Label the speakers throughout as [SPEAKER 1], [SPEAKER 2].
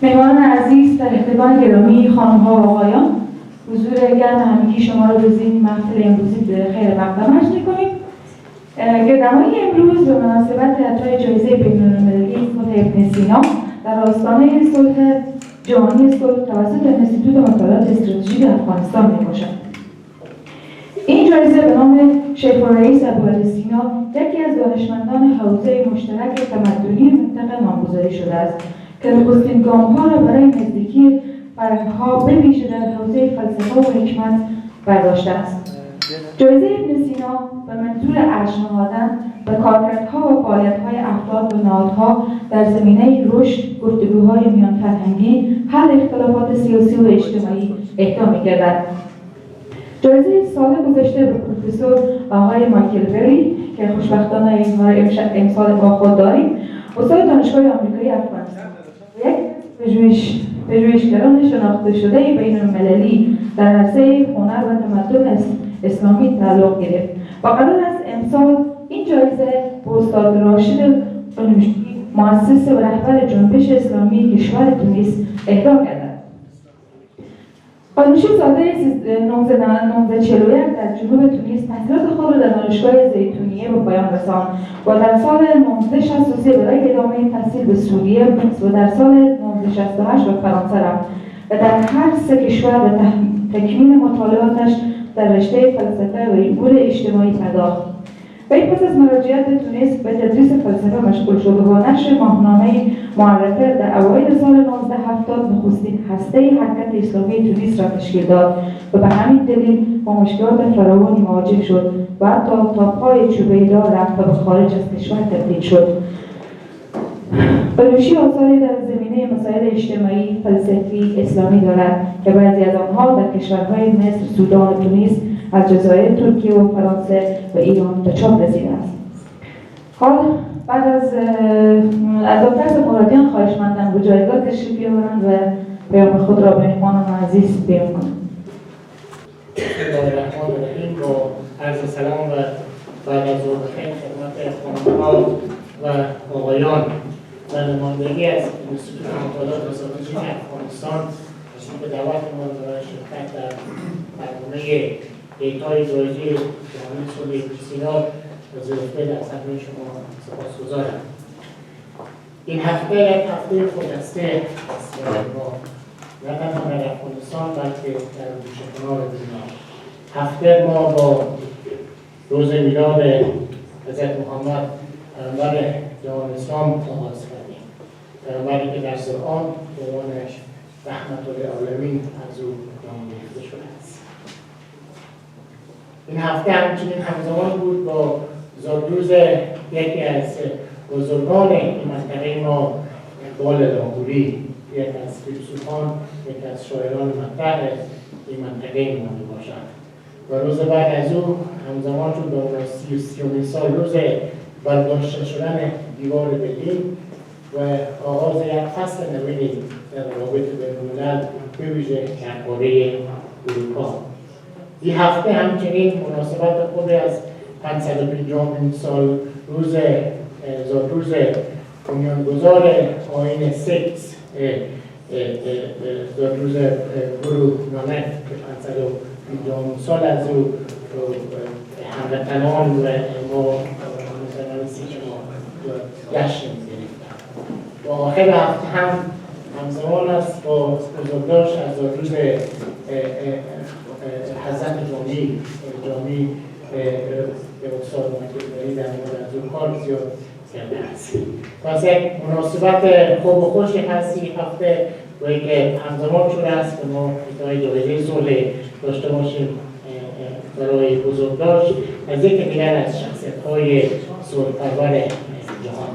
[SPEAKER 1] مهمان عزیز، در احترام گرامی خانم‌ها و آقایان، حضور گرم همگی شما را به این محفل امروزی به خیر مقدم عرض می‌کنیم. گردنمایی امروز به مناسبت اعطای جایزه بین‌المللی صلح ابن سینا در آستانه صلح جهانی صلح توسط انستیتوت مطالعات استراتژیک افغانستان می‌باشد. این جایزه به نام شیخ الرئیس ابوالسینا یکی از دانشمندان حوزه مشترک تمدنی منطقه نامگذاری شده است که نخستین گام‌ها را برای نزدیکی فرهنگ‌ها به ویژه در حوزه فلسفه و حکمت برداشته است. جایزه ابن سینا به منظور ارج نهادن به کارکردها و فعالیت‌های افراد و نهادها در زمینه رشد، گفتگوهای میان فرهنگی، حل اختلافات سیاسی و اجتماعی اهدا می‌گردد. جایزه سال گذشته به پروفسور آقای مایکل بری که خوشبختانه این امسال با خود داریم، استاد دانشگاه آمریکایی افغانستان، یک پژوهشگران شناخته شده بین‌المللی در عرصه هنر و تمدن اسلامی تعلق گرفت و قرار است امسال این جایزه به استاد راشد قنوشی، مؤسس و رهبر جنبش اسلامی کشور تونس اهدا گردد. قنوشی ساده 1941 در جنوب تونس تحصیلات خود را در دانشگاه زیتونیه به پایان رساند و در سال 1963 برای ادامه تحصیل به سوریه و در سال 1968 به فرانسه رفت و در هر سه کشور به تکمیل مطالعاتش در رشته فلسفه و علوم اجتماعی پرداخت. وی پس از مراجعت به تونس به تدریس فلسفه مشغول شد و با نشر ماهنامه معرفه در اوایل سال 1970 نخستین هسته حرکت اسلامی تونس را تشکیل داد و به همین دلیل با مشکلات فراوانی مواجه شد و حتی تا پای چوبه‌دار رفت و به خارج از کشور تبدیل شد. قنوشی آثاری در زمینه مسائل اجتماعی، فلسفی، اسلامی دارد که بعضی از آنها در کشورهای مصر، سودان، تونس، الجزایر، ترکیه و فرانسه و ایران به چاپ رسیده است. حال بعد از آغاز مرادیان خواهشمندم به جایگاه تشریف بیاورند و پیام خود را به مهمانان عزیز بیان کنند.
[SPEAKER 2] بسم الله الرحمن الرحیم. با عرض سلام و بعد از ظهر بخیر خدمت خانم‌ها و آقایان و نمایندگی از انستیتوت مطالعات استراتژیک افغانستان به دعوت ما برای شرکت در برنامه اعطای جایزه جهانی صلح ابن سینا پذیرفته در صحنه شما سپاسگزارم. این هفته یک هفته خودسته است برای ما، نه تنها در افغانستان بلکه در گوشه کنار دنیا. هفته ما با روز میلاد حضرت محمد پیامبر جهان اسلام آغاز کردیم، پیامبری که در قرآن به عنوان رحمت للعالمین از او نام گرفته شده است. این هفته همچنین همزمان بود با زادروز یکی از بزرگان این منطقه ما، اقبال لاهوری، یک از فیلسوفان، یک از شاعران مطرح این منطقه ما باشد. و روز بعد از او همزمان شد با 33 سال روز برداشته شدن دیوار برلین و آغاز یک فصل نوینی در روابط بین‌الملل به ویژه درباره اروپا. این هفته همچنین مناسبت خود از 550 سال روز زادروز بنیانگذار آیین سکس زادروز گرو نانک که 550 سال از او هموطنان و ما مسلمان شما جشن گرفتند. و آخر هفته هم همزمان است با بزرگداشت از زادروز حضرت جامی به استاد مکتبی در مورد از اون کار زیاد کرده است. پس یک مناسبت خوب و خوشی هست این هفته و که همزمان شده است که ما ادعای جایزه صلح داشته باشیم برای بزرگداشت از یکی دیگر از شخصیت‌های صلح‌پرور جهان.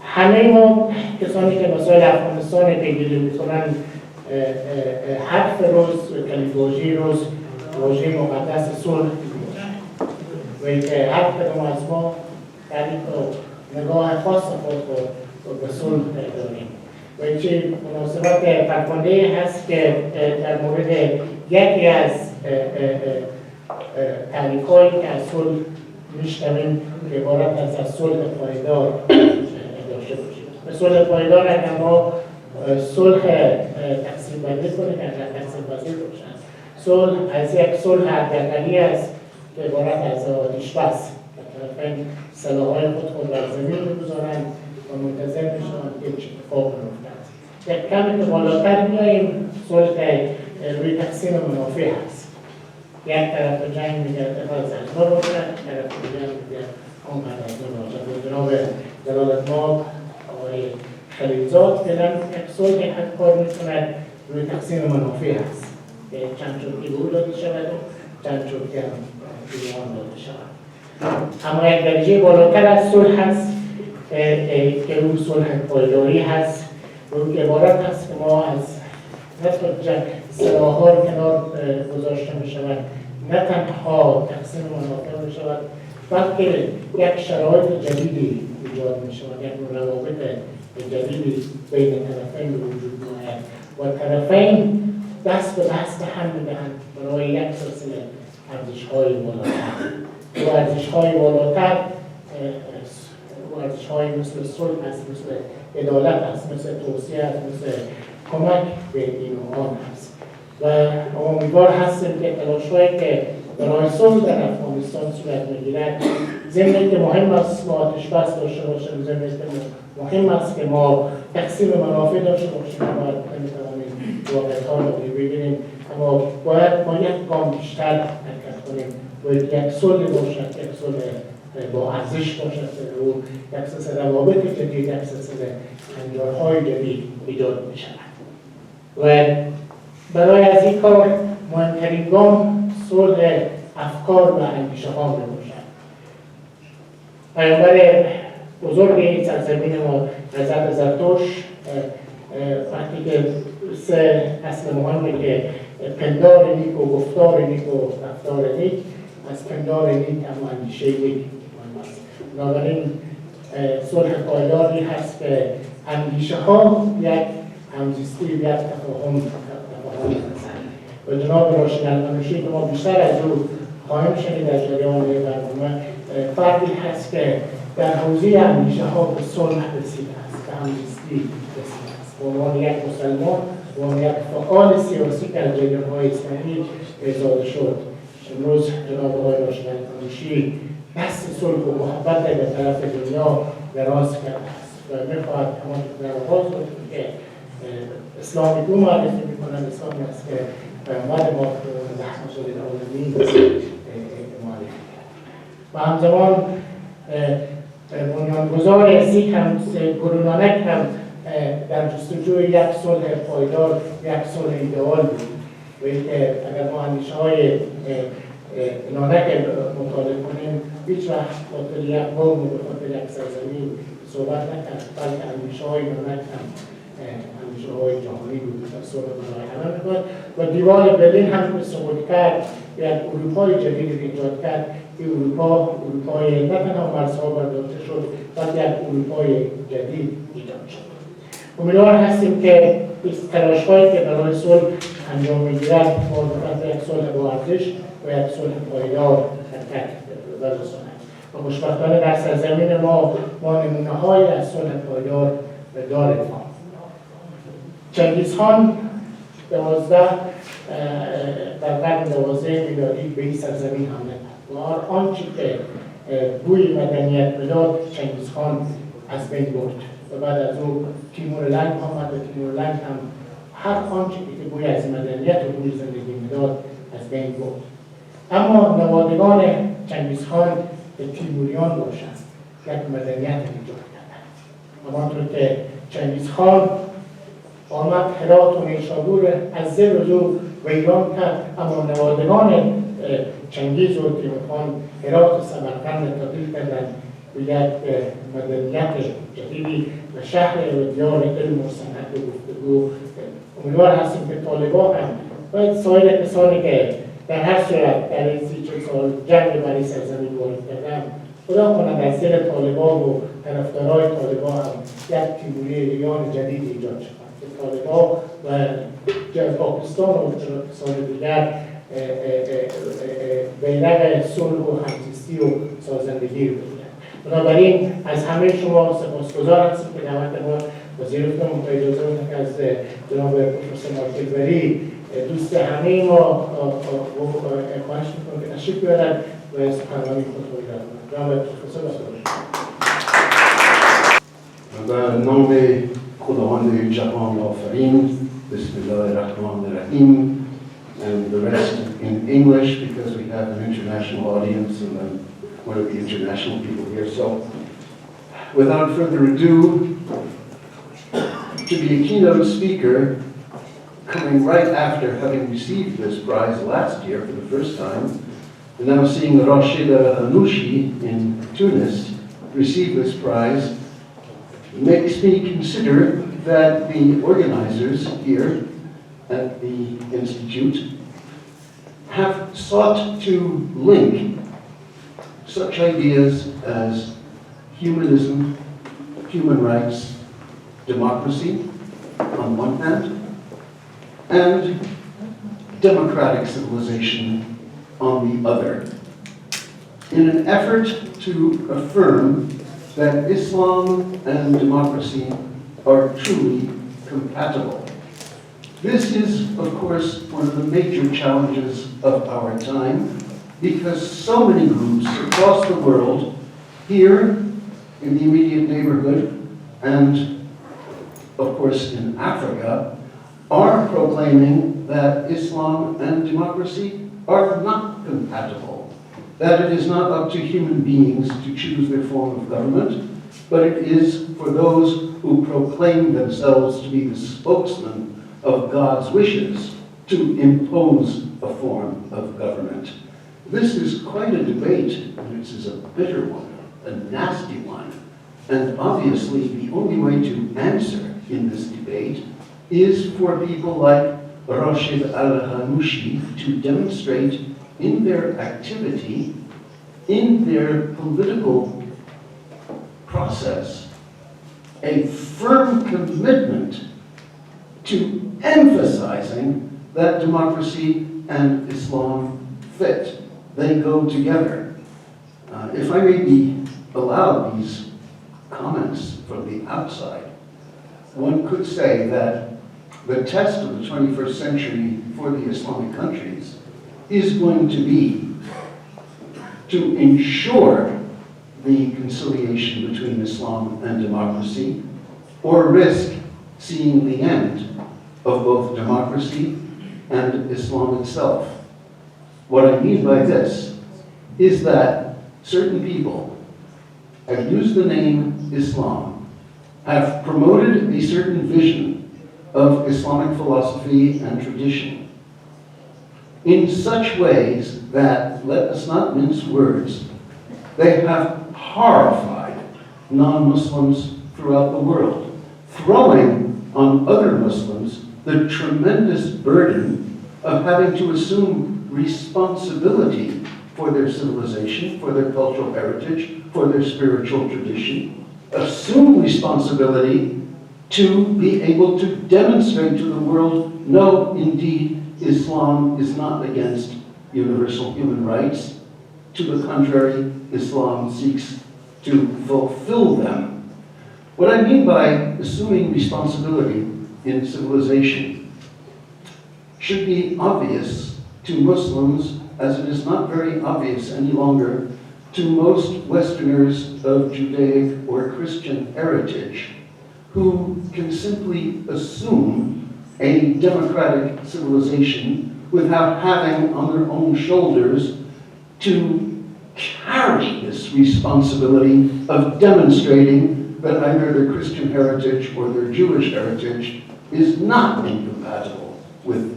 [SPEAKER 2] همه ما کسانی که مسائل افغانستان پیگیری می‌کنند حرف روز و کلیدواژه روز واژه مقدس صلح و اینکه هر کدام از ما تعریف و نگاه خاص خود به صلح داریم و اینچه مناسبت فرخنده هست که در مورد یکی از تعریف‌هایی که از صلح میشنویم که عبارت از صلح پایدار داشته باشیم. به صلح پایدار اگر ما صلح تقسیم بندی کنیم اگر تقسیم پذیر باشن، صلح از یک صلح حداقلی است که عبارت از آتش‌بس طرفین سلاح‌های خود بر زمین می‌گذارند و منتظر می‌شوند که چه اتفاقی می‌افتد. یک کمی که بالاتر میاییم صلح روی تقسیم منافع هست. یک طرف جنگ میگه اتفاق زنها باشد، طرف دیگر میگه آن قدرت‌ها باشد. و جناب جلالت‌مآب آقای خلیلزاد فعلا یک صلح حد کار می‌کند روی تقسیم منافع هست که چند چوکی به او داده شود و چند چوکی هم به آن داده شود. اما یک درجه بالاتر از صلح هست که روی صلح پایداری هست، روی عبارت هست که ما از نه سلاح‌ها رو کنار گذاشته می‌شود، نه تنها تقسیم منافع می‌شود، بلکه یک شرایط جدیدی ایجاد می‌شود، یک روابط جدیدی بین طرفین وجود می‌آید و طرفین دست به دست هم می‌دهند برای یک سلسله ارزش‌های بالاتر. و ارزش‌های بالاتر ارزش‌های مثل صلح است، مثل عدالت است، مثل توسعه است، مثل کمک به این و آن است. و امیدوار هستیم که تلاش‌هایی که برای صلح در افغانستان صورت می‌گیرد، ضمن که مهم است ما آتش‌بس داشته باشیم، ضمن که مهم است که ما تقسیم منافع داشته باشیم، باید نمی‌توانیم واقعیت‌ها رو ببینیم، اما باید ما یک گام بیشتر حرکت کنیم. باید یک صلح باشد، یک صلح با ارزش باشد که او یک سلسله روابط جدید، یک سلسله انجارهای جدید ایجاد می‌شود. و برای از این کار مهمترین گام صلح افکار و اندیشه‌ها می‌باشد. پیامبر بزرگ سرزمین ما حضرت زرتشت وقتی که سه اصل مهمی که پندار نیک و گفتار نیک و رفتار نیک، از پندار نیک اما اندیشه نیک مهم است. بنابراین صلح پایداری هست که اندیشه‌ها یک همزیستی، یک تفاهم هستند. و جناب راشد المنوشی که ما بیشتر از او خواهیم شنید در جریان برنامه، فردی هست که در حوزه اندیشه‌ها به صلح رسیده است، به همزیستی رسیده است. به عنوان یک مسلمان، به عنوان یک فعال سیاسی که از جریان‌های اسلامی ایجاد شد، امروز جناب آقای راشد المنوشی دست صلح و محبت به طرف دنیا دراز کرده است و می‌خواهد همان در آغاز گفتیم که اسلامی دو معرفی می‌کنند. اسلامی است که پیامبر ما رحمت للعالمین معرفی کرد و همزمان بنیانگذار سیک هم گرونانک هم در جستجوی یک صلح پایدار، یک صلح ایدئال بود و اگر ما اندیشه‌های نانک مطالعه کنیم، هیچ وقت خاطر یک قوم و به خاطر یک سرزمین صحبت نکرد، بلکه اندیشه‌های نانک هم اندیشه‌های جهانی بود که صلح برای همه می‌کرد و دیوار برلین هم سقوط کرد، یک اروپای جدید ایجاد کرد. این اروپای نه تنها مرزها برداشته شد، بلکه یک اروپای جدید ایجاد شد. امیدوار هستیم که تلاش‌هایی که برای صلح انجام می‌گیرد موافقت یک صلح با ارزش و یک صلح پایدار حرکت برساند. و خوشبختانه در سرزمین ما نمونه‌هایی از صلح پایدار داریم. چنگیزخان 12 در قرن 12 میلادی به این سرزمین حمله کرد و آنچه که بوی مدنیت بداد چنگیزخان از بین برد و بعد از او تیمورلنگ آمد و تیمورلنگ هم هر آنچه که بوی از مدنیت و بوی زندگی میداد از بین برد. اما نوادگان چنگیزخان به تیموریان باشند یک مدنیت ایجاد کردند. همانطور که چنگیزخان آمد هرات و نیشابور از زیر و زور ویران کرد، اما نوادگان چنگیز و تیمورخان هرات و سمرقند تبدیل کردند به یک مدنیت جدیدی و شهر و دیار علم و صنعت و گفتگو. امیدوار هستیم که طالبان هم باید سایر کسانی که در هر صورت در این 30 سال جنگ برای سرزمین وارد کردن، خدا کند از زیر طالبان و طرفدارای طالبان هم یک تیموریان جدید ایجاد شد که طالبان و پاکستان و کشورهای دیگر بیرق صلح و همزیستی و سازندگی رو بگیرند. بنابراین از همه شما سپاسگزار هستم که دعوت ما پذیرفتم و اجازه بدید که از جناب پروفسور مارکلبری دوست همه ما خواهش میکنم که تشریف بیارن و سخنرانی خود رو ایراد کنند. جناب پروفسور بفرمایید.
[SPEAKER 3] و نام خداوند جهان آفرین بسم الله الرحمن الرحیم and the rest in English because we have an international audience and I'm one of the international people here. So without further ado, to be a keynote speaker coming right after having received this prize last year for the first time, and now seeing Rashida Hanouchi in Tunis receive this prize makes me consider that the organizers here at the Institute have sought to link such ideas as humanism, human rights, democracy on one hand, and democratic civilization on the other, in an effort to affirm that Islam and democracy are truly compatible. This is, of course, one of the major challenges of our time, because so many groups across the world, here in the immediate neighborhood, and of course in Africa, are proclaiming that Islam and democracy are not compatible, that it is not up to human beings to choose their form of government, but it is for those who proclaim themselves to be the spokesman of God's wishes to impose a form of government. This is quite a debate, and this is a bitter one, a nasty one, and obviously the only way to answer in this debate is for people like Rashid al-Hanouchi to demonstrate in their activity, in their political process, a firm commitment to emphasizing that democracy and Islam fit. They go together. If I may be allowed these comments from the outside, one could say that the test of the 21st century for the Islamic countries is going to be to ensure the conciliation between Islam and democracy, or risk seeing the end of both democracy and Islam itself. What I mean by this is that certain people have used the name Islam, have promoted a certain vision of Islamic philosophy and tradition in such ways that, let us not mince words, they have horrified non-Muslims throughout the world, throwing on other Muslims the tremendous burden of having to assume responsibility for their civilization, for their cultural heritage, for their spiritual tradition, assume responsibility to be able to demonstrate to the world, no, indeed, Islam is not against universal human rights. To the contrary, Islam seeks to fulfill them. What I mean by assuming responsibility in civilization should be obvious to Muslims, as it is not very obvious any longer to most Westerners of Judaic or Christian heritage, who can simply assume a democratic civilization without having on their own shoulders to carry this responsibility of demonstrating that either their Christian heritage or their Jewish heritage is not incompatible with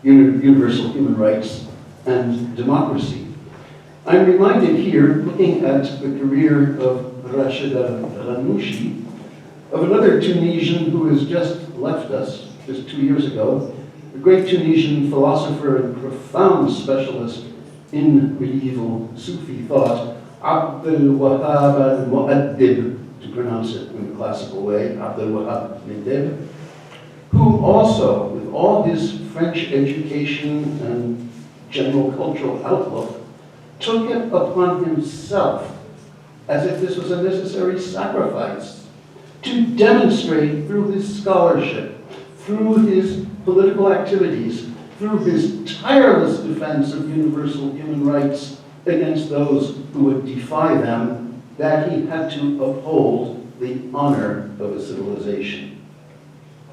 [SPEAKER 3] universal human rights and democracy. I'm reminded here, looking at the career of Rashida Hanouchi, of another Tunisian who has just left us just 2 years ago, a great Tunisian philosopher and profound specialist in medieval Sufi thought, Abdul Wahab al-Mu'addib, to pronounce it in the classical way, Abdul Wahab al-Mu'addib, who also, with all his French education and general cultural outlook, took it upon himself as if this was a necessary sacrifice, to demonstrate through his scholarship, through his political activities, through his tireless defense of universal human rights against those who would defy them, that he had to uphold the honor of a civilization.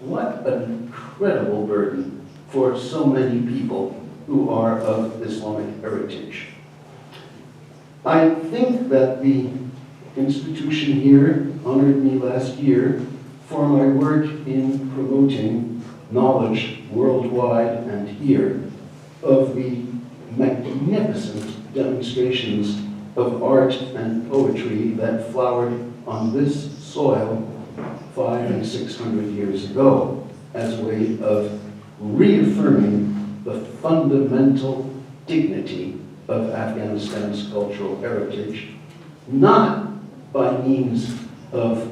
[SPEAKER 3] What an incredible burden for so many people who are of Islamic heritage. I think that the institution here honored me last year for my work in promoting knowledge worldwide and here of the magnificent demonstrations of art and poetry that flowered on this soil 500 and 600 years ago as a way of reaffirming the fundamental dignity of Afghanistan's cultural heritage, not by means of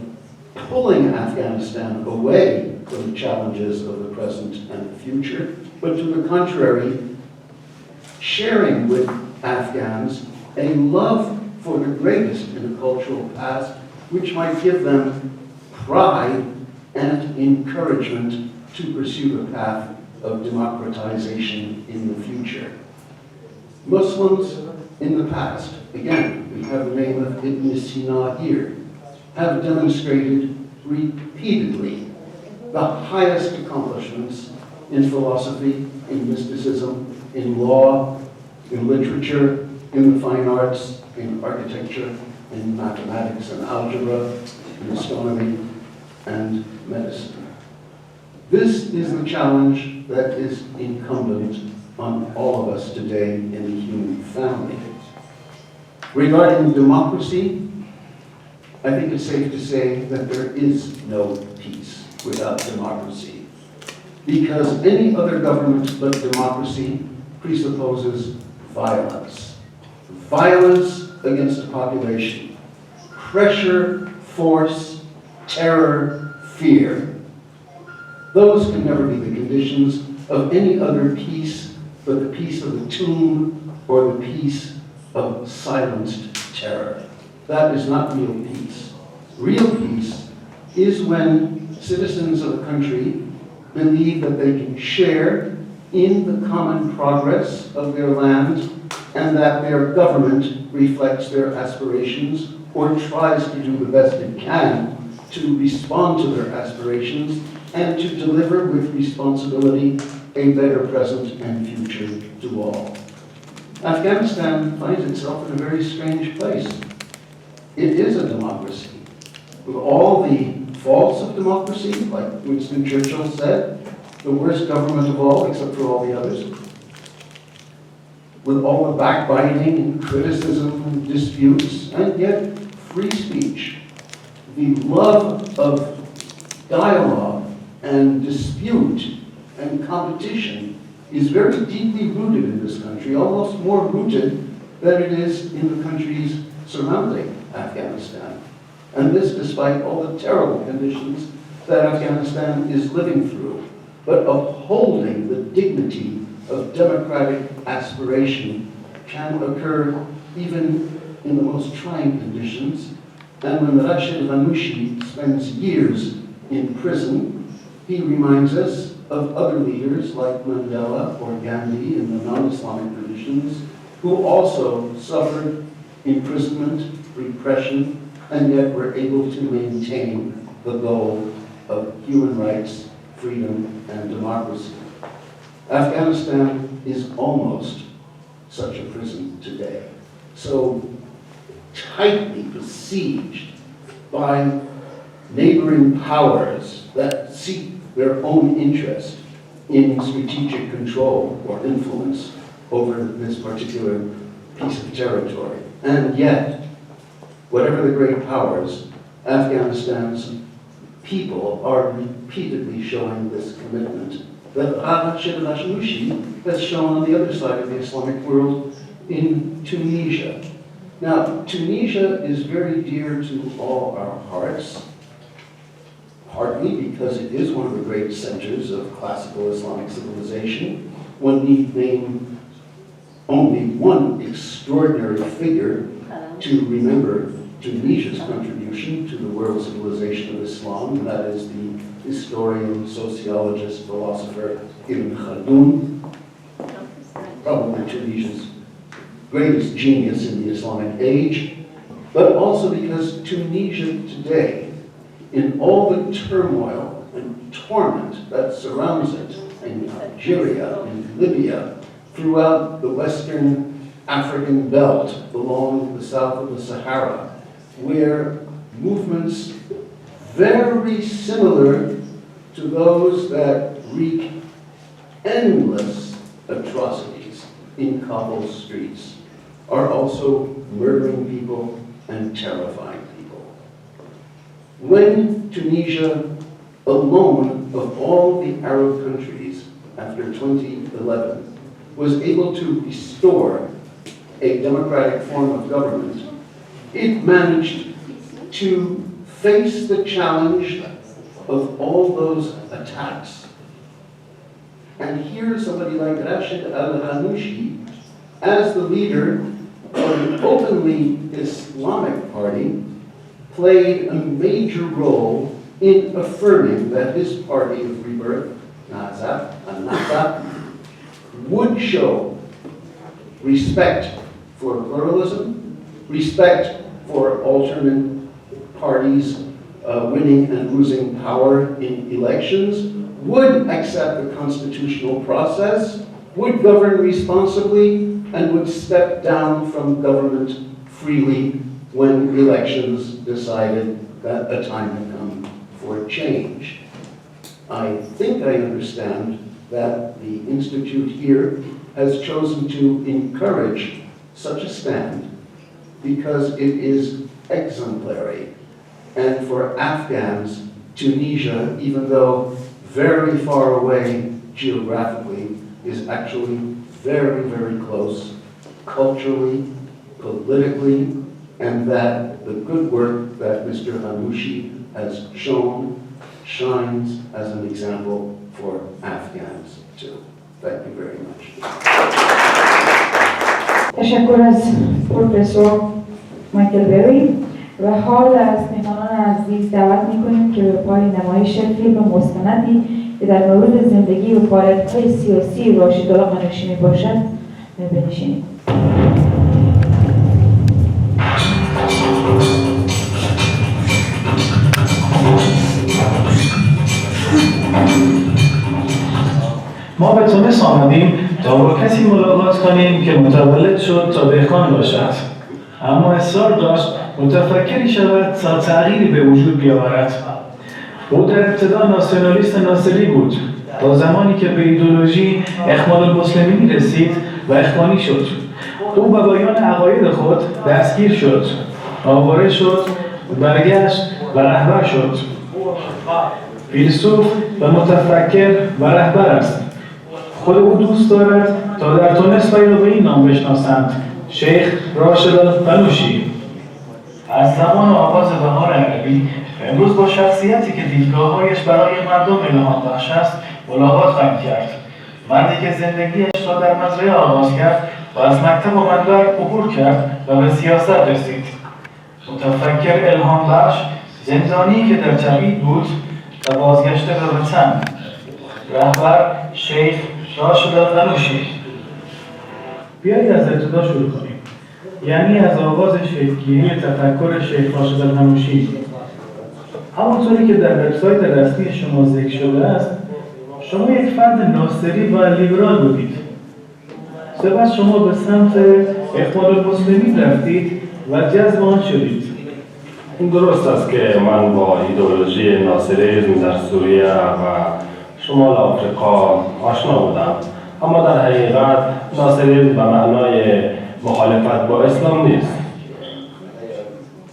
[SPEAKER 3] pulling Afghanistan away from the challenges of the present and the future, but to the contrary, sharing with Afghans a love for the greatest in the cultural past, which might give them pride and encouragement to pursue the path of democratization in the future. Muslims in the past, again, we have the name of Ibn Sina here, have demonstrated repeatedly the highest accomplishments in philosophy, in mysticism, in law, in literature, in the fine arts, in architecture, in mathematics and algebra, in astronomy and medicine. This is the challenge that is incumbent on all of us today in the human family. Regarding democracy, I think it's safe to say that there is no peace without democracy, because any other government but democracy presupposes violence. Violence against the population, pressure, force, terror, fear. Those can never be the conditions of any other peace but the peace of the tomb or the peace of silenced terror. That is not real peace. Real peace is when citizens of a country believe that they can share in the common progress of their land and that their government reflects their aspirations or tries to do the best it can to respond to their aspirations and to deliver with responsibility a better present and future to all. Afghanistan finds itself in a very strange place. It is a democracy. With all the faults of democracy, like Winston Churchill said, the worst government of all except for all the others, with all the backbiting and criticism and disputes, and yet free speech, the love of dialogue and dispute and competition is very deeply rooted in this country, almost more rooted than it is in the countries surrounding Afghanistan. And this despite all the terrible conditions that Afghanistan is living through, but upholding the dignity of democratic aspiration can occur even in the most trying conditions. And when Rashid Ghanouchi spends years in prison, he reminds us of other leaders like Mandela or Gandhi in the non-Islamic traditions, who also suffered imprisonment, repression, and yet were able to maintain the goal of human rights, freedom, and democracy. Afghanistan is almost such a prison today, so tightly besieged by neighboring powers that seek their own interest in strategic control or influence over this particular piece of territory. And yet, whatever the great powers, Afghanistan's people are repeatedly showing this commitment that Rashid Ghanouchi has shown on the other side of the Islamic world in Tunisia. Now, Tunisia is very dear to all our hearts, partly because it is one of the great centers of classical Islamic civilization. One need name only one extraordinary figure to remember Tunisia's contribution to the world civilization of Islam, and that is the historian, sociologist, philosopher Ibn Khaldun, probably Tunisia's greatest genius in the Islamic age, but also because Tunisia today, in all the turmoil and torment that surrounds it, in Algeria, in Libya, throughout the Western African belt along the south of the Sahara, where movements very similar to those that wreak endless atrocities in Kabul's streets are also murdering people and terrifying people. When Tunisia, alone of all the Arab countries after 2011, was able to restore a democratic form of government, it managed to face the challenge of all those attacks. And here somebody like Rashid al-Ghanouchi, as the leader of an openly Islamic party, played a major role in affirming that his party of rebirth, Nahda, would show respect for pluralism, respect for alternate parties winning and losing power in elections, would accept the constitutional process, would govern responsibly, and would step down from government freely when elections decided that a time had come for change. I think I understand that the Institute here has chosen to encourage such a stand because it is exemplary. And for Afghans, Tunisia, even though very far away geographically, is actually very, very close culturally, politically, and that the good work that Mr. Ghanouchi has shown shines as an example for Afghans too. Thank you very much.
[SPEAKER 1] تشکر از پروفسور مایکل بری و حال از مهمانان عزیز دعوت می‌کنیم که به پای نمایش فیلم مستندی که در مورد زندگی و فعالیت‌های سیاسی راشدالله غنوشی میباشد بنشینیم.
[SPEAKER 4] ما به تونس آمدیم تا با کسی ملاقات کنیم که متولد شد تا دهقان باشد، اما اصرار داشت متفکری شود تا تغییری به وجود بیاورد. او در ابتدا ناسیونالیست ناصری بود تا زمانی که به ایدئولوژی اخوان المسلمین رسید و اخوانی شد. او به بیان عقاید خود دستگیر شد، آواره شد، برگشت و رهبر شد. فیلسوف و متفکر و رهبر است. خود او دوست دارد تا در تونس وی را به این نام بشناسند: شیخ راشد غنوشی. از زمان آغاز بهار عربی امروز با شخصیتی که دیدگاه‌هایش برای مردم الهام بخش است ملاقات خواهیم کرد. مردی که زندگیش را در مزرعه آغاز کرد و از مکتب و منبر عبور کرد و به سیاست رسید. متفکر الهام بخش، زندانی که در جبید بود و بازگشته به وطن. رهبر شیخ راشد غنوشی. بیایید از ابتدا شروع کنیم، یعنی از آغاز شکل‌گیری تفکر شیخ راشد غنوشی. همونطوری که در وبسایت رسمی شما ذکر شده است، شما یک فرد ناصری و لیبرال بودید. سپس شما به سمت اخوان المسلمین رفتید و جذب آن شدید.
[SPEAKER 5] این درست است که من با ایدئولوژی ناصریسم در سوریه و شمال آفریقا آشنا بودم، اما در حقیقت ناصریسم به معنای مخالفت با اسلام نیست.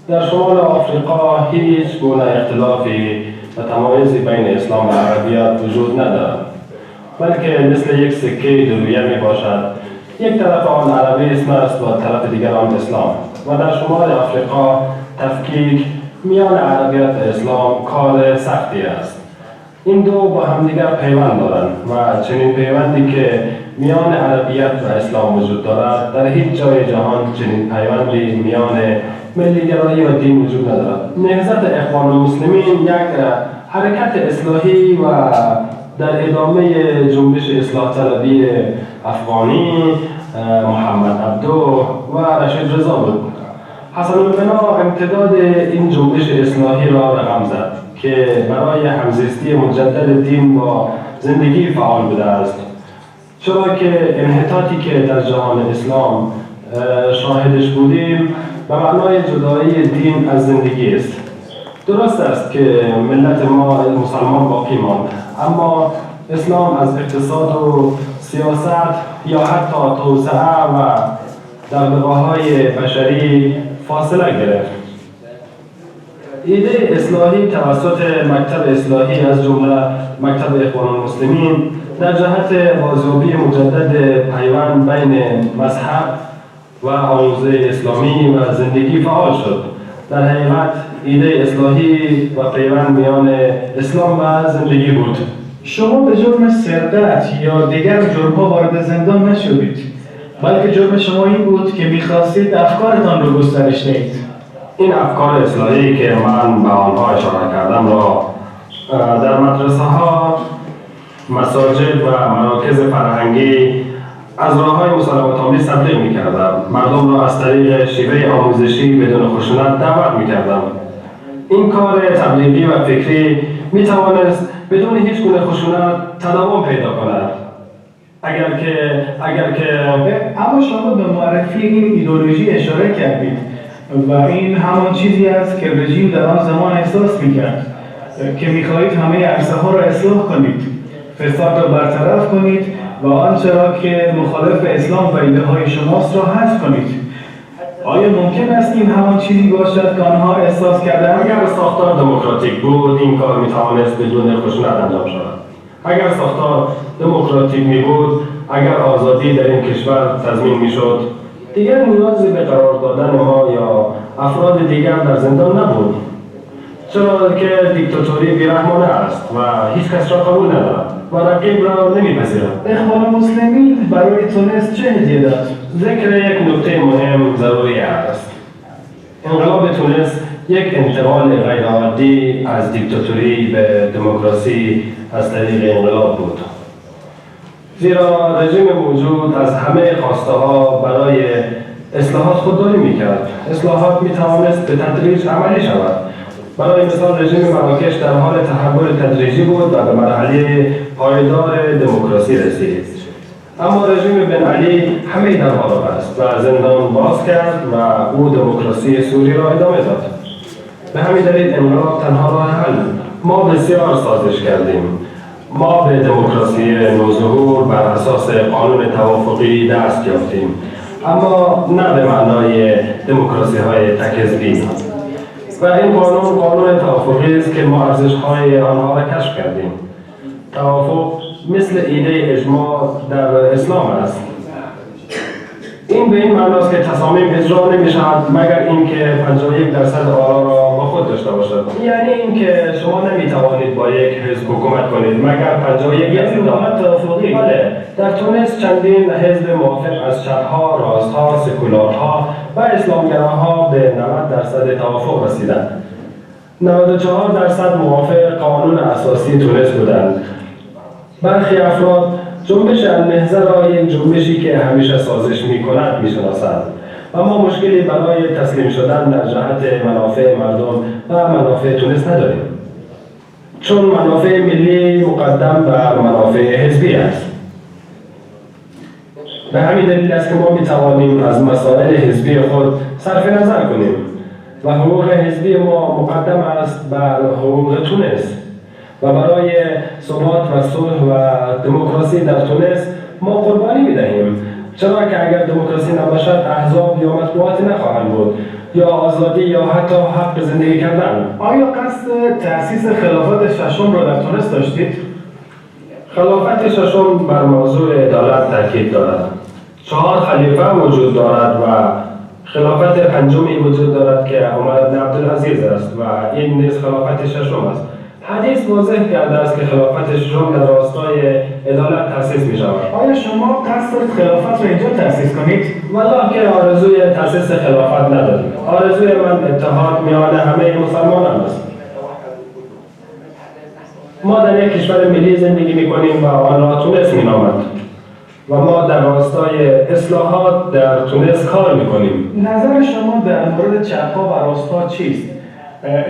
[SPEAKER 5] در شمال آفریقا هیچ گونه اختلافی و تمایزی بین اسلام و عربیت وجود ندارد، بلکه مثل یک سکه دوریه می باشد. یک طرف آن عربیسم است و طرف دیگر آن اسلام، و در شمال آفریقا تفکیک میان عربیت و اسلام کار سختی است. این دو با همدیگر پیوند دارند و چنین پیوندی که میان عربیت و اسلام وجود دارد در هیچ جای جهان چنین پیوندی میان ملی‌گرایی و دین وجود ندارد. نهضت اخوان المسلمین یک حرکت اصلاحی و در ادامه جنبش اصلاح طلبی افغانی، محمد عبدو و رشید رضا بود. حسن البنا امتداد این جنبش اصلاحی را رقم زد که برای همزیستی مجدد دین با زندگی فعال بوده است، چرا که انحطاطی که در جهان اسلام شاهدش بودیم به معنای جدایی دین از زندگی است. درست است که ملت ما مسلمان باقی ماند، اما اسلام از اقتصاد و سیاست یا حتی توسعه و دغدغه‌های بشری فاصله گرفت. ایده اصلاحی توسط مکتب اصلاحی از جمله مکتب اخوان المسلمین در جهت بازیابی مجدد پیوند بین مذهب و آموزه اسلامی و زندگی فعال شد. در حقیقت ایده اصلاحی و پیوند میان اسلام و زندگی بود.
[SPEAKER 4] شما به جرم سرقت یا دیگر جرم‌ها وارد زندان نشدید، بلکه جرم شما این بود که می‌خواستید افکارتان رو گسترش دهید.
[SPEAKER 5] این افکار اصلاحی که من به آنها اشاره کردم را در مدرسه‌ها، مساجد و مراکز فرهنگی از راه‌های مسالمت‌آمیز تبلیغ می‌کردم. مردم را از طریق شیوه آموزشی بدون خشونت دعوت می‌کردم. این کار تبلیغی و فکری می‌توانست بدون هیچ گونه خشونت تداوم پیدا کند. اگر که
[SPEAKER 4] اما شما به معرفی این ایدئولوژی اشاره کردید و این همان چیزی است که رژیم در آن زمان احساس می‌کرد که می‌خواهید همه عرصه‌ها را اصلاح کنید، فساد را برطرف کنید و آنچه را که مخالف اسلام و ایده‌های شماست را حذف کنید. آیا ممکن است این همان چیزی باشد که آنها احساس کردند؟
[SPEAKER 5] اگر ساختار دموکراتیک بود، این کار می‌توانست بدون خشونت انجام شود. اگر ساختار دموکراتیک می‌بود، اگر آزادی در این کشور تضمین می‌شد، دیگر نیازی به قرار دادن ما یا افراد دیگر در زندان نبود. چرا که دیکتاتوری بی‌رحمانه است و هیچ کس را قبول ندارد و رقیب را نمی‌پذیرد.
[SPEAKER 4] اخوان المسلمین برای تونس چه هدیه داد؟
[SPEAKER 5] ذکر یک نکته مهم ضروری است. انقلاب تونس یک انتقال غیرعادی از دیکتاتوری به دموکراسی از طریق انقلاب بود. زیرا رژیم موجود از همه خواسته‌ها برای اصلاحات خودداری می‌کرد. اصلاحات می‌توانست به تدریج عملی شود. برای مثال رژیم مراکش در حال تحول تدریجی بود و به مرحله پایدار دموکراسی رسید. اما رژیم بن علی همه درها را بست و زندان باز کرد و او دموکراسی سوری را ادامه داد. به همین دلیل انقلاب تنها راه حل. ما بسیار سازش کردیم. ما به دموکراسی نوظهور بر اساس قانون توافقی دست یافتیم، اما نه به معنای دموکراسی‌های تک‌حزبی. و این قانون توافقی است که ما ارزش‌های آنها را کشف کردیم. توافق مثل ایده اجماع در اسلام است. این به این معنی است که تصامیم اجرا نمی‌شود مگر اینکه 51% آرا را با خود داشته باشد. یعنی اینکه شما نمی‌توانید با یک حزب حکومت کنید مگر 51%
[SPEAKER 4] حکومت توافقی.
[SPEAKER 5] بله، در تونس چندین حزب موافق از چپ‌ها، راست‌ها، سکولارها و اسلامگراها به 90% توافق رسیدند. 94% موافق قانون اساسی تونس بودند. برخی افراد جنبش النهضه را یک جنبشی که همیشه سازش می‌کند می‌شناسند، اما مشکلی برای تسلیم شدن در جهت منافع مردم و منافع تونس نداریم، چون منافع ملی مقدم بر منافع حزبی است. به همین دلیل است که ما می‌توانیم از مسائل حزبی خود صرف نظر کنیم و حقوق حزبی ما مقدم است بر حقوق تونس و برای ثبات و صلح و دموکراسی در تونس ما قربانی می‌دهیم، چرا که اگر دموکراسی نباشد احزاب یا مطبوعات نخواهند بود یا آزادی یا حتی حق زندگی کردن.
[SPEAKER 4] آیا قصد تأسیس خلافت ششم را در تونس داشتید؟
[SPEAKER 5] خلافت ششم بر موضوع عدالت تاکید دارد. 4 خلیفه وجود دارد و خلافت پنجمی وجود دارد که عمر بن عبدالعزیز است و این نیز خلافت ششم است. حدیث واضح کرده است که خلافت ششم در راستای عدالت تأسیس می شود.
[SPEAKER 4] آیا شما قصد دارید خلافت را اینجا تأسیس کنید؟
[SPEAKER 5] والله که آرزوی تأسیس خلافت نداریم. آرزوی من اتحاد میان همه مسلمانان است. ما در یک کشور ملی زندگی میکنیم و آن را تونس مینامند و ما در راستای اصلاحات در تونس کار میکنیم.
[SPEAKER 4] نظر شما در مورد چپ‌ها و راست‌ها چیست؟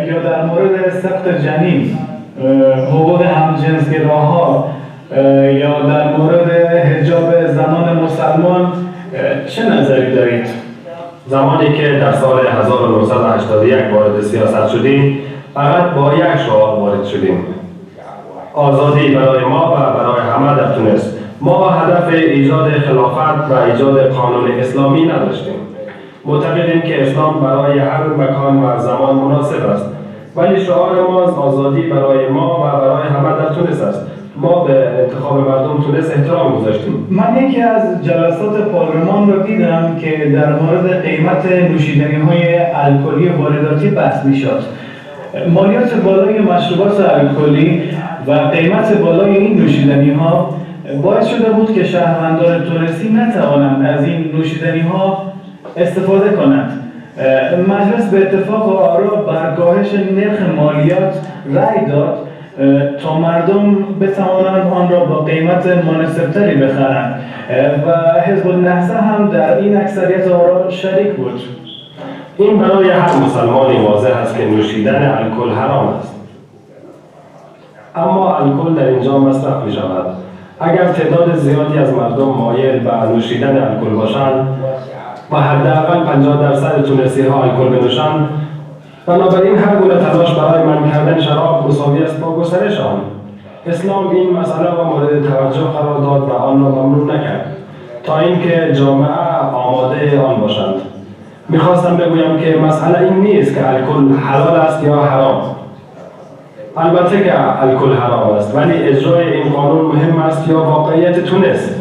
[SPEAKER 4] یا در مورد سقط جنین، حقوق همجنسگراها یا در مورد حجاب زنان مسلمان چه نظری دارید؟
[SPEAKER 5] زمانی که در سال 1981 وارد سیاست شدیم فقط با یک شعار وارد شدیم: آزادی برای ما و برای همه در تونس. ما هدف ایجاد خلافت و ایجاد قانون اسلامی نداشتیم. معتقدیم که اسلام برای هر مکان و زمان مناسب است، ولی شعار ما آزادی برای ما و برای همه در تونس است. ما به انتخاب مردم تونس احترام گذاشتیم.
[SPEAKER 4] من یکی از جلسات پارلمان را دیدم که در مورد قیمت نوشیدنی‌های الکلی وارداتی بحث می‌شد. مالیات بالای مشروبات الکلی و قیمت بالای این نوشیدنی‌ها باعث شده بود که شهروندان تونسی نتوانند از این نوشیدنی‌ها استفاده کنند. مجلس به اتفاق آرا بر کاهش نرخ مالیات رأی داد تا مردم بتوانند آن را با قیمت مناسبتری بخرند و حزب النهضه هم در این اکثریت آرا شریک بود.
[SPEAKER 5] این برای هر مسلمانی واضح است که نوشیدن الکل حرام است. اما الکل در اینجا مصرف می شود. اگر تعداد زیادی از مردم مایل به نوشیدن الکل باشند و حداقل 50% تونسی ها الکل بنوشند، بنابراین هر گونه تلاش برای منع کردن شراب مساوی است با گسترش آن. اسلام این مسئله را مورد توجه قرار داد و آن را ممنوع نکرد تا اینکه جامعه آماده آن باشند. میخواستم بگویم که مسئله این نیست که الکل حلال است یا حرام. البته که الکل حرام است، ولی اجرای این قانون مهم است یا واقعیت تونس.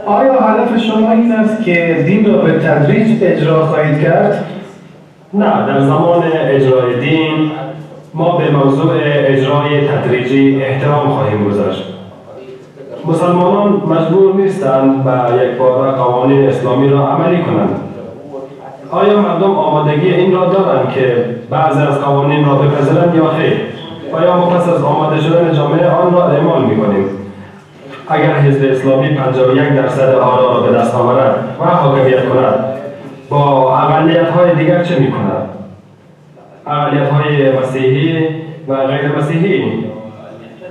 [SPEAKER 4] آیا هدف شما این است که دین را به تدریج اجرا خواهید کرد؟
[SPEAKER 5] نه، در زمان اجرای دین ما به موضوع اجرای تدریجی احترام خواهیم گذاشت. مسلمانان مجبور نیستند به یک بار قوانین اسلامی را عملی کنند. آیا مردم آمادگی این را دارند که بعضی از قوانین را بپذیرند یا خیر؟ و یا ما پس از آماده شدن جامعه آن را اعمال می‌کنیم؟ اگر حزب اسلامی 51% آرا را به دست آورد و حاکمیت کند، با اقلیت‌های دیگر چه می‌کند؟ اقلیت‌های مسیحی و غیر مسیحی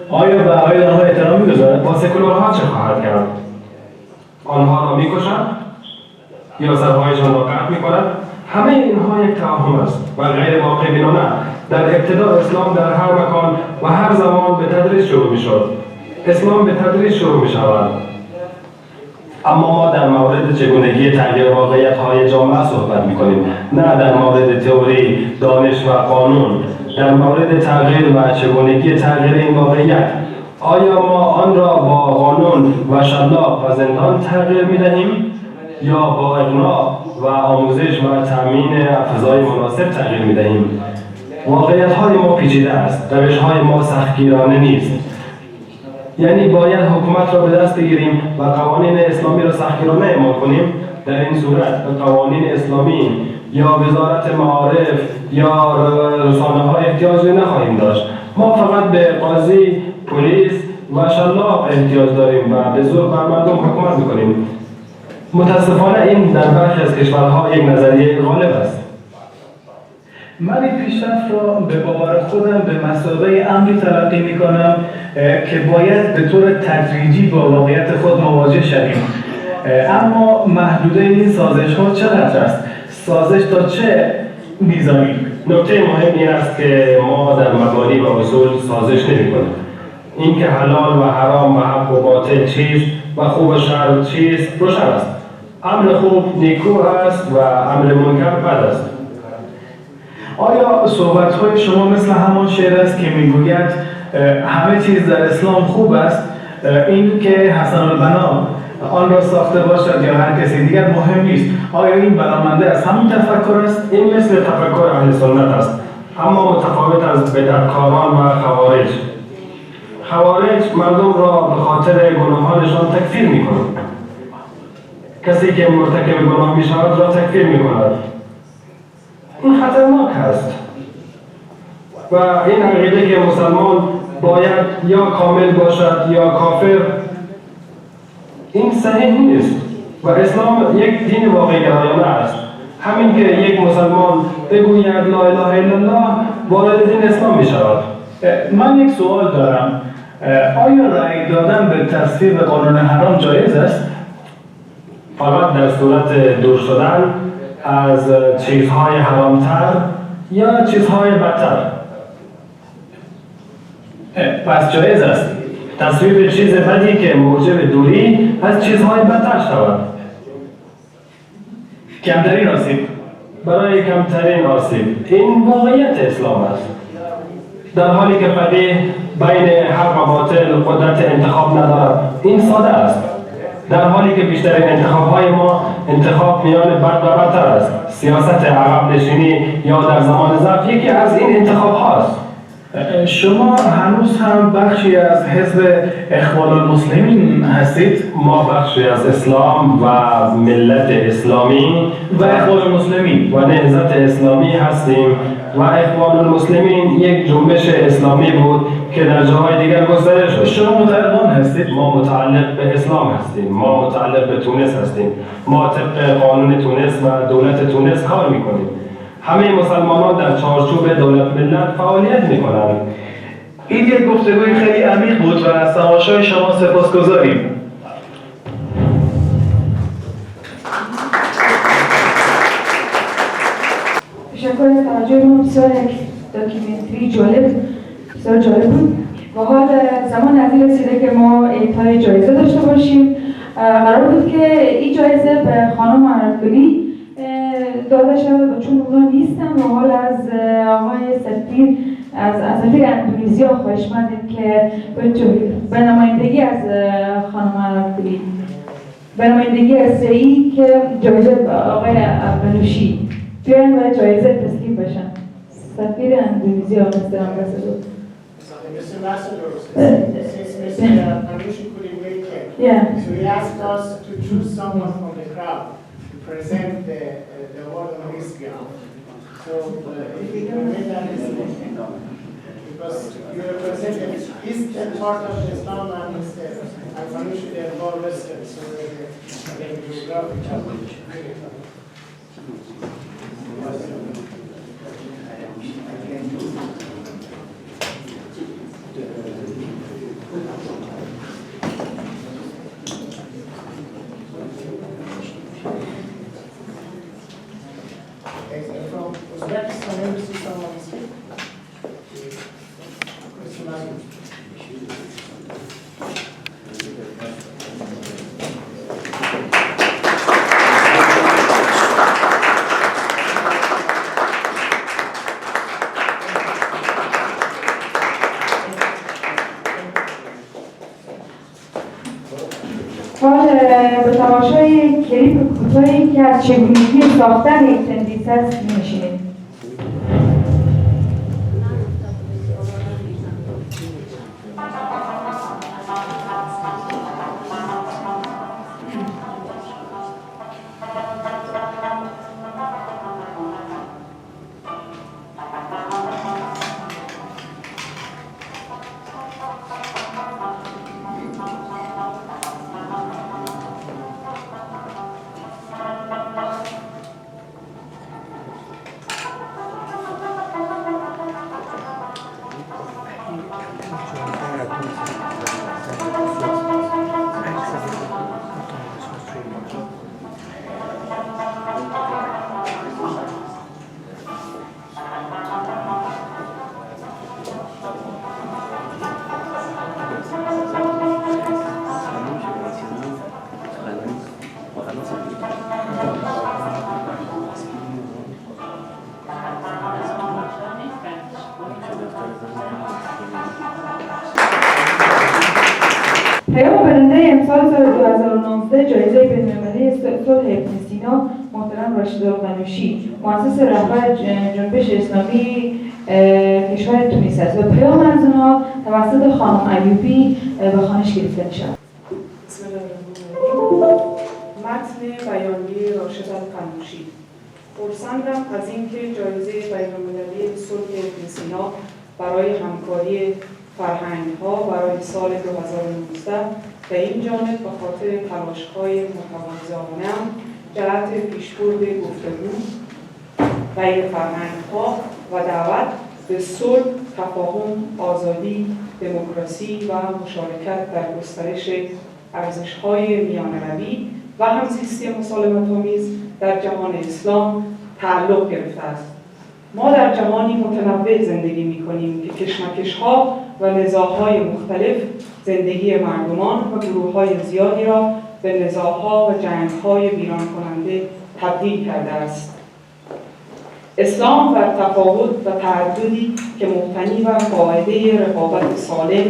[SPEAKER 4] آیا به عقاید آنها احترام می‌گذارد؟
[SPEAKER 5] با سکولارها چه خواهد کرد؟ آنها را می‌کشد یا سرهایشان را قطع می‌کند؟ همه اینها یک توهم است و غیر واقع بینانه. در ابتدا اسلام در هر مکان و هر زمان به تدریج شروع می‌شد. اسلام به تدریج شروع می شود. اما ما در مورد چگونگی تغییر واقعیت‌های جامعه صحبت می کنیم، نه در مورد تئوری، دانش و قانون. در مورد تغییر و چگونگی تغییر این واقعیت، آیا ما آن را با قانون و شلاق و زندان تغییر می دهیم یا با اقناع و آموزش و تامین فضای مناسب تغییر می دهیم؟ واقعیت‌های ما پیچیده است، روش‌های ما سختگیرانه نیست. یعنی باید حکومت را به دست بگیریم و قوانین اسلامی را سختگیرانه اعمال کنیم. در این صورت به قوانین اسلامی یا وزارت معارف یا رسانه‌ها احتیاجی نخواهیم داشت. ما فقط به قاضی، پلیس و شلاق احتیاج داریم و به زور بر مردم حکومت می‌کنیم. متاسفانه این در برخی از کشورها یک نظریه غالب است.
[SPEAKER 4] من این پیشرفت را به باور خودم به مثابه امری تلقی می‌کنم که باید به طور تدریجی با واقعیت خود مواجه شویم. اما محدوده این سازش‌ها چقدر است؟ سازش تا چه میزانی؟
[SPEAKER 5] نکته مهم این است که ما در مبانی و اصول سازش نمی‌کنیم. اینکه حلال و حرام و حق و باطل چیست و خوب و شر چیست روشن است. امر خوب نیکو است و امر منکر بد است.
[SPEAKER 4] آیا صحبت‌های شما مثل همان شعر است که میگوید همه چیز در اسلام خوب است، این که حسن البنا آن را ساخته باشد یا هر کسی دیگر مهم نیست؟ آیا این برآمده از همین تفکر است؟
[SPEAKER 5] این مثل تفکر اهل سنت است، اما متفاوت از بدعتکاران و خوارج. خوارج مردم را به خاطر گناهانشان تکفیر می‌کنند. کسی که مرتکب گناه می‌شود را تکفیر می‌کند. این خطرناک است و این عقیده که مسلمان باید یا کامل باشد یا کافر، این صحیح نیست و اسلام یک دین واقعی گرایانه است. همین که یک مسلمان بگوید لا اله الا الله وارد دین اسلام می شود.
[SPEAKER 4] من یک سوال دارم. آیا رأی دادن به تصویب قانون حرام جایز است؟
[SPEAKER 5] فقط در صورت دور شدن از چیزهای حرامتر یا چیزهای بدتر.
[SPEAKER 4] پس جایز است.
[SPEAKER 5] تصویب چیز بدی که موجب دوری از چیزهای بدتر شود.
[SPEAKER 4] کمترین آسیب.
[SPEAKER 5] برای کمترین آسیب. این واقعیت اسلام است. در حالی که فقیه بین حق و باطل قدرت انتخاب ندارد. این ساده است. در حالی که بیشترین انتخاب‌های ما انتخاب میان بد و بدتر است. سیاست عقب نشینی یا در زمان ضعف یکی از این انتخاب هاست.
[SPEAKER 4] شما هنوز هم بخشی از حزب اخوان المسلمین هستید؟
[SPEAKER 5] ما بخشی از اسلام و ملت اسلامی
[SPEAKER 4] و اخوان المسلمین
[SPEAKER 5] و نهضت اسلامی هستیم و اخوان المسلمین یک جنبش اسلامی بود که در جاهای دیگر گسترش شد.
[SPEAKER 4] شما متعلق هستید؟
[SPEAKER 5] ما متعلق به اسلام هستیم. ما متعلق به تونس هستیم. ما طبق قانون تونس و دولت تونس کار میکنیم. همه مسلمانان در چارچوب دولت ملت فعالیت میکنند.
[SPEAKER 4] این یک گفتگوی خیلی عمیق بود و از تماشای شما سپاسگزاریم.
[SPEAKER 1] تشکر از توجهتون. بسیار یک داکیومنتری بسیار جالب بود. و حال زمان از این رسیده که ما اعطای جایزه داشته باشیم. قرار بود که این جایزه به خانم عربگلی داده شود، چون اونا نیستن و حال از آقای سفیر از سفیر اندونزیا خواهش مندیم که به نمایندگی از خانم عربگلی، به نمایندگی از رئی که جایزه آقای افغانوشی بیاین و جایزه تسلیم بشن. سفیر اندونزیا مستر امباسادور.
[SPEAKER 2] Mr. Ambassador, since Mr. Anushi couldn't make it,
[SPEAKER 1] Yeah.
[SPEAKER 2] so he asked us to choose someone from the crowd to present the award on his behalf. So if you can make that decision, because you represent the eastern part of Islam and Mr. Anushi, they are more western, so they're geographic challenge. From Uzbekistan embassy, someone is here.
[SPEAKER 1] حال به تماشای کلیپ کوتاهی که از چگونگی ساختن یک تندیس هست می‌نشینیم. پیام برنده امسال سال 2019 جایزه بین‌المللی صلح ابن سینا محترم راشد القنوشی مؤسس رهبر جنبش اسلامی کشور تونس است و پیام از اونها توسط خانم ایوبی به خوانش گرفته می‌شود.
[SPEAKER 6] بسم الله الرحمن الرحیم. متن بیانیه راشد القنوشی. خرسندم از اینکه جایزه بین‌المللی صلح ابن سینا برای همکاری فرهنگ‌ها برای سال 2019 به این جانب به خاطر تلاش‌های متواضعانه‌ام جهت پیشبرد گفتگو بین فرهنگ‌ها و دعوت به صلح، تفاهم، آزادی، دموکراسی و مشارکت در گسترش ارزش‌های میانه‌روی و همزیستی مسالمت‌آمیز در جهان اسلام تعلق گرفته است. ما در جهانی متنوع زندگی می‌کنیم که کشمکش‌ها و نزاع‌های مختلف زندگی مردمان و گروه‌های زیادی را به نزاع‌ها و جنگ‌های ویران کننده تبدیل کرده است. اسلام بر تفاوت و تعددی که مبتنی بر قاعده رقابت سالم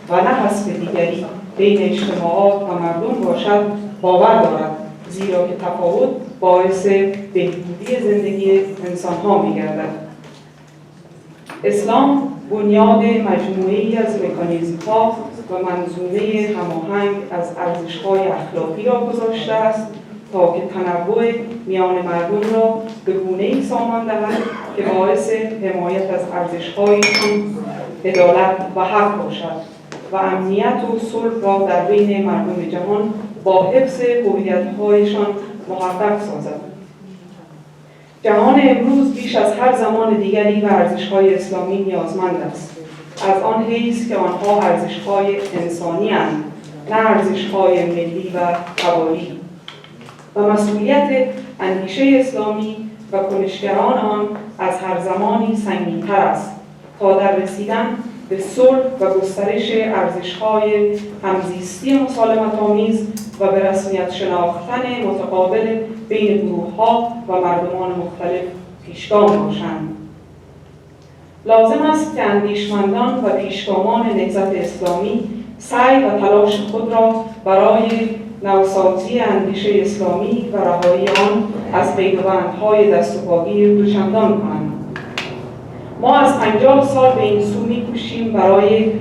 [SPEAKER 6] و نه حسب دیگری بین اجتماعات و مردم باشد باور دارد، زیرا که تفاوت باعث بهبودی زندگی انسان‌ها می‌گردد. اسلام بنیاد مجموعه‌ای از مکانیزم‌ها و منظومه هماهنگ از ارزش‌های اخلاقی را گذاشته است تا که تنوع میان مردم را به گونه‌ای سامان دهد که باعث حمایت از ارزش‌هایشان عدالت و حق باشد و امنیت و صلح را در بین مردم جهان با حفظ هویت‌هایشان محقق سازد. جهان امروز بیش از هر زمان دیگری به ارزش‌های اسلامی نیازمند است، از آن حیث که آنها ارزش‌های انسانی اند، نه ارزش‌های ملی و قبالی. و مسئولیت اندیشه اسلامی و کنشگران آن از هر زمانی سنگین‌تر است تا در رسیدن به صلح و گسترش ارزش‌های همزیستی مسالمت‌آمیز و به رسمیت شناختن متقابل بین گروه‌ها و مردمان مختلف پیشگام باشند. لازم است که اندیشمندان و پیشگامان نهضت اسلامی سعی و تلاش خود را برای نوسازی اندیشه اسلامی و رهایی آن از قیدبندهای دست و پاگیر دوچندان کنند. ما از 50 سال به این سو می‌کوشیم برای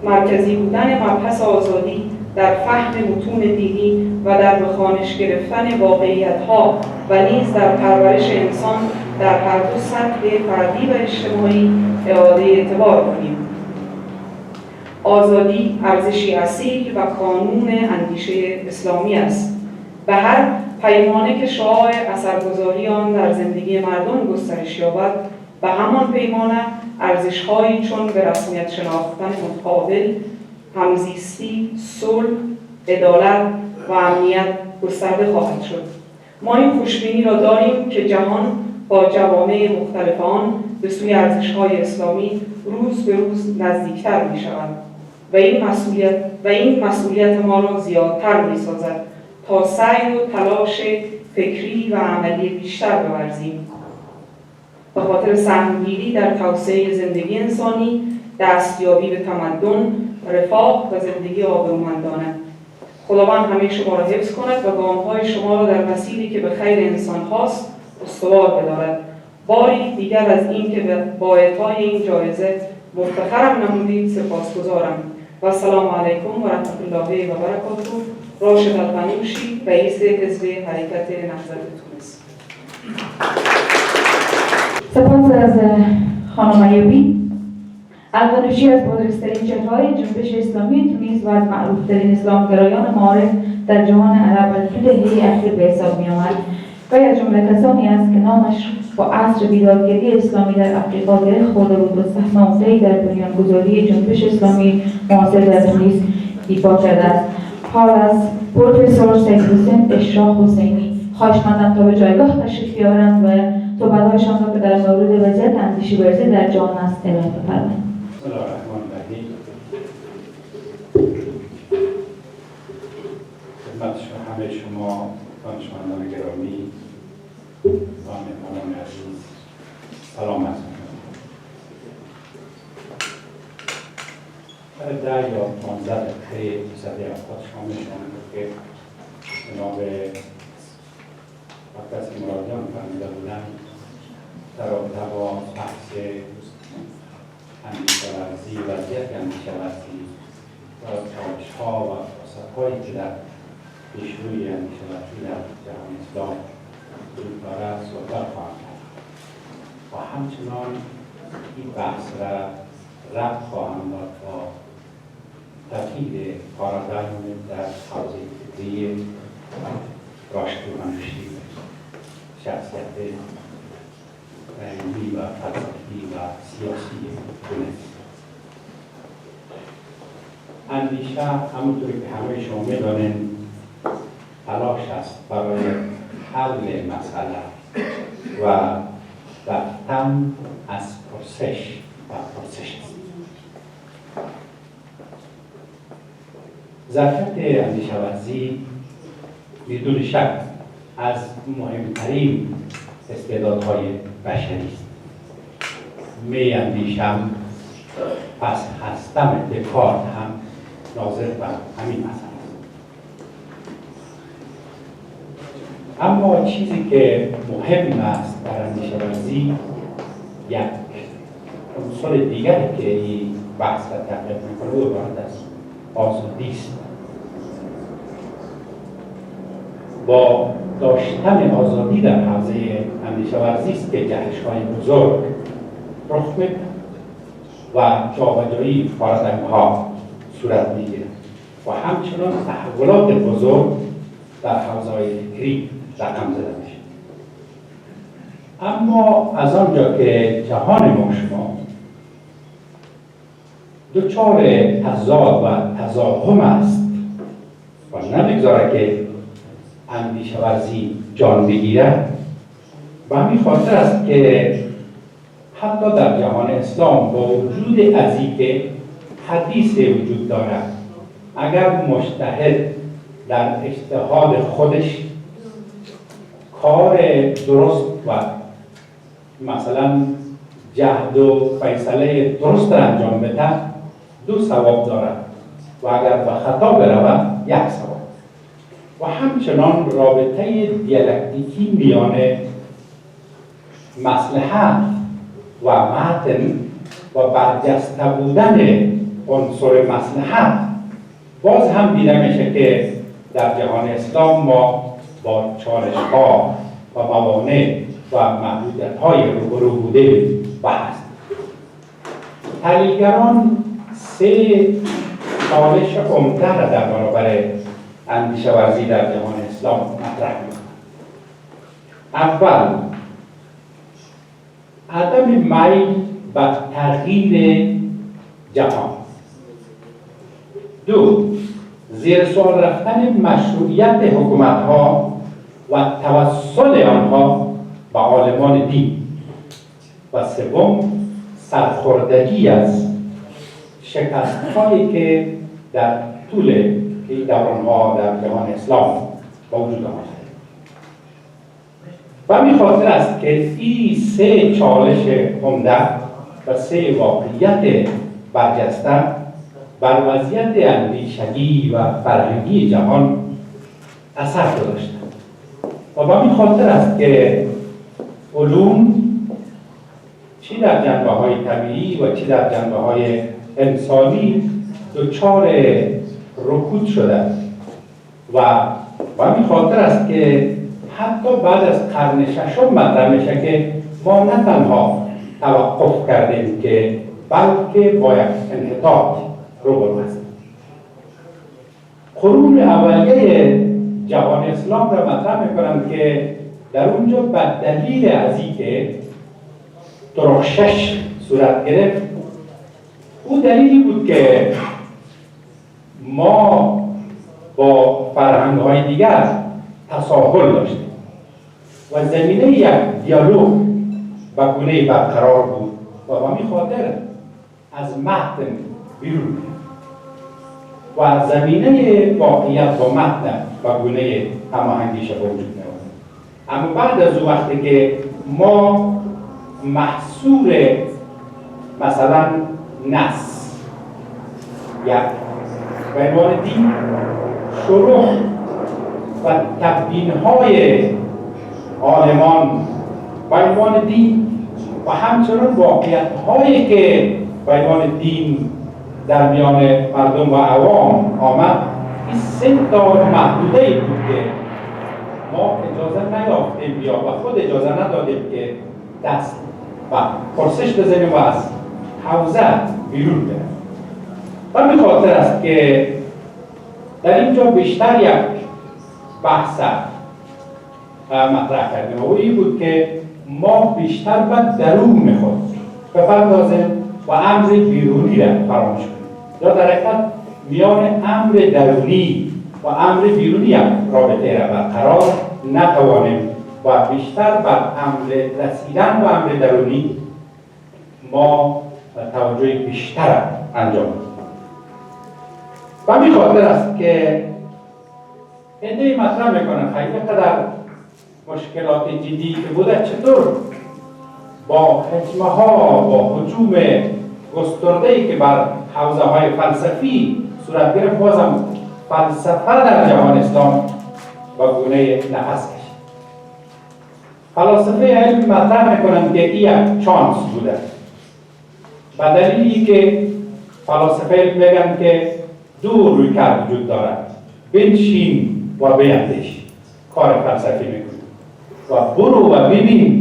[SPEAKER 6] مرکزی بودن مبحث آزادی در فهم متون دینی و در به خوانش گرفتن واقعیت‌ها و نیز در پرورش انسان در هر دو سطح فردی و اجتماعی اعاده اعتبار کنیم. آزادی ارزشی اصیل و کانون اندیشه اسلامی است. به هر پیمانه که شعاع اثرگذاری آن در زندگی مردم گسترش یابد، به همان پیمانه ارزش‌هایی چون به رسمیت شناختن متقابل، همزیستی، صلح، عدالت و امنیت گسترده خواهد شد. ما این خوشبینی را داریم که جهان با جوامع مختلف آن به سوی ارزش‌های اسلامی روز به روز نزدیکتر می‌شود و این مسئولیت ما را زیادتر می‌سازد تا سعی و تلاش فکری و عملی بیشتر بورزیم. به خاطر سهمگیری در توسعه زندگی انسانی، دستیابی به تمدن، رفاه و زندگی آبرومندانه. خداوند همه شما را حفظ کند و گام‌های شما را در مسیری که به خیر انسان هاست استوار بدارد. باری دیگر از این که با اعطای این جایزه مفتخرم نمودید سپاسگزارم. و السلام علیکم و رحمت الله و برکاته. راشد القنوشی، رئیس حزب حرکت نهضت تونس.
[SPEAKER 1] سپاس از خانم ایوبی. القنوشی از بازرس‌ترین چهره‌های جنبش اسلامی تونس و از معروف‌ترین اسلامگرایان معارف در جهان عرب و طول دهه اخیر به حساب می‌آمد و از جمله کسانی است که نامش با عصر بیدارگری اسلامی در افریقا گره خورده بود و سهم عمده‌ای در بنیانگذاری جنبش اسلامی معاصر در تونس ایفا کرده است. حال از پروفسور سیدحسین اشراق حسینی خواهشمندم تا به جایگاه تشریف بیاورند و صحبت‌هایشان را که در مورد وضعیت اندیشه ورزی در جهان است ارائه بفرمایند.
[SPEAKER 7] بسم الله الرحمن الرحیم. خدمت همه شما دانشمندان گرامی و مهمانان عزیز سلام عرض می‌کنم. 10 یا 15 دقیقه صدی افراد شامل شدند که جناب وقت که مراجعان فرموده بودند در رابطه با بحث اندیشه‌ورزی، وضعیت اندیشه‌ورزی و چالش‌ها و فرصت‌هایی که در پیشروی اندیشه‌ورزی در جهان اسلام وجود دارد صحبت خواهم کرد و همچنان این بحث را ربط خواهم داد با تغییر پارادایم در حوزه فکری راشد منوشی، شخصیت علمی و فلسفی و سیاسی تونس. اندیشه همونطوری که همه شما می‌دانید تلاش است برای حل مسئله و رفتن از پرسش و پرسش است. ظرفیت اندیشه‌ورزی بدون شک از مهمترین استعدادهای بشری است. می اندیشم پس هستم دکارت هم ناظر بر همین مسئله است. اما چیزی که مهم است در اندیشه‌ورزی یک عنصر دیگری که این بحث را تحقیق می‌کنه عبارت از آزادی است. با داشتن آزادی در حوزه اندیشه‌ورزی است که جهش‌های بزرگ رخ می‌دهد و جابجایی پارادایم‌ها صورت می‌گیرد و همچنان تحولات بزرگ در حوزه‌های فکری رقم زده میشه. اما از آنجا که جهان ما شما دچار تضاد و تزاحم است و نمیگذاره که اندیشه‌ورزی جان بگیرد، و همین خاطر است که حتی در جهان اسلام با وجود از اینکه حدیث وجود دارد، اگر مجتهد در اجتهاد خودش کار درست و مثلا جهد و فیصله درست را انجام بده 2 ثواب دارد و اگر به خطا برود 1 ثواب. و همچنان رابطه دیالکتیکی میان مصلحت و متن و برجسته بودن عنصر مصلحت باز هم دیده میشه که در جهان اسلام ما با چالش‌ها و موانع و محدودیت‌های روبرو بوده بحث. تحلیلگران 3 چالش عمده را در برابر اندیشه‌ورزی در جهان اسلام مطرح می‌کنند. اول، عدم میل به تغییر جهان. 2، زیر سوال رفتن مشروعیت حکومت‌ها و توسل آنها به عالمان دین. و 3، سرخوردگی از شکست‌هایی که در طول این دوران‌ها در جهان اسلام با وجود آمده. و همین خاطر است که این 3 چالش عمده و 3 واقعیت برجسته بر وضعیت اندیشگی و فرهنگی جهان اثر گذاشتند. و به همین خاطر است که علوم چی در جنبه‌های طبیعی و چی در جنبه‌های انسانی دچار رکود شده و همین خاطر است که حتی بعد از قرن 6 مطرح میشه که ما نه تنها توقف کردیم که بلکه با یک انحطاط روبرو هستیم. قرون اولیه جهان اسلام را مطرح میکنند که در اونجا به دلیل از اینکه درخشش صورت گرفت، او دلیلی بود که ما با فرهنگ‌های دیگر تساهل داشتیم و زمینه یک دیالوگ به گونه برقرار بود و به همین خاطر از متن بیرون و زمینه واقعیت با متن به گونه هماهنگیش به وجود می‌آمد. اما بعد از اون وقتی که ما محصور مثلا نص یک به عنوان دین شروع و تبیین‌های عالمان به عنوان دین و همچنان واقعیت‌هایی که به عنوان دین در میان مردم و عوام آمد، این سه تا محدوده‌ای بود که ما اجازه نیافتیم یا و خود اجازه ندادیم که دست و پرسش بزنیم و از حوزه بیرون بریم. و به خاطر است که در اینجا بیشتر یک بحث مطرح کردیم و این بود که ما بیشتر به درون خود بپردازیم و امر بیرونی را فراموش کنیم، یا در حقیقت میان امر درونی و امر بیرونی یک رابطه را برقرار نتوانیم و بیشتر بر امر رسیدن و امر درونی ما توجه بیشتر انجام بدیم. و همین خاطر است که ایده مطرح میکنن خیلی قدر مشکلات جدی که بوده چطور با حجمه ها با هجوم گسترده‌ای که بر حوزه های فلسفی صورت گرفت، بازم فلسفه در جهان اسلام با گونه نفس کشید. فلاسفه علم مطرح میکنن که این یک چانس بوده، به دلیلی که فلاسفه علم میگن که دو رویکرد وجود دارد، بنشین و بیندیش. کار فلسفی میکنه و برو و ببین.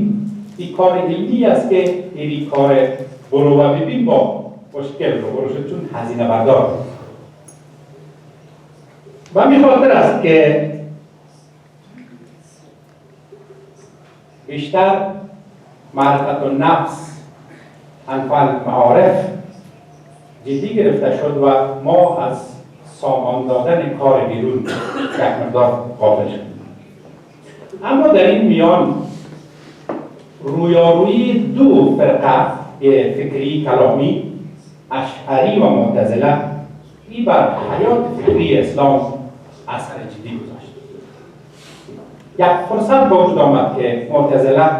[SPEAKER 7] این کار علمی است که این کار برو و ببین با مشکل رو بروشد، چون هزینه بردار. و همین خاطر است که بیشتر معرفت النفس انفعل معارف جدی گرفته شد و ما از سامان دادن کار بیرون یک مقدار غافل شدیم. اما در این میان رویارویی دو فرقه فکری کلامی، اشعری و معتزله، این بر حیات فکری اسلام اثر جدی گذاشت. یک فرصت به وجود آمد که معتزله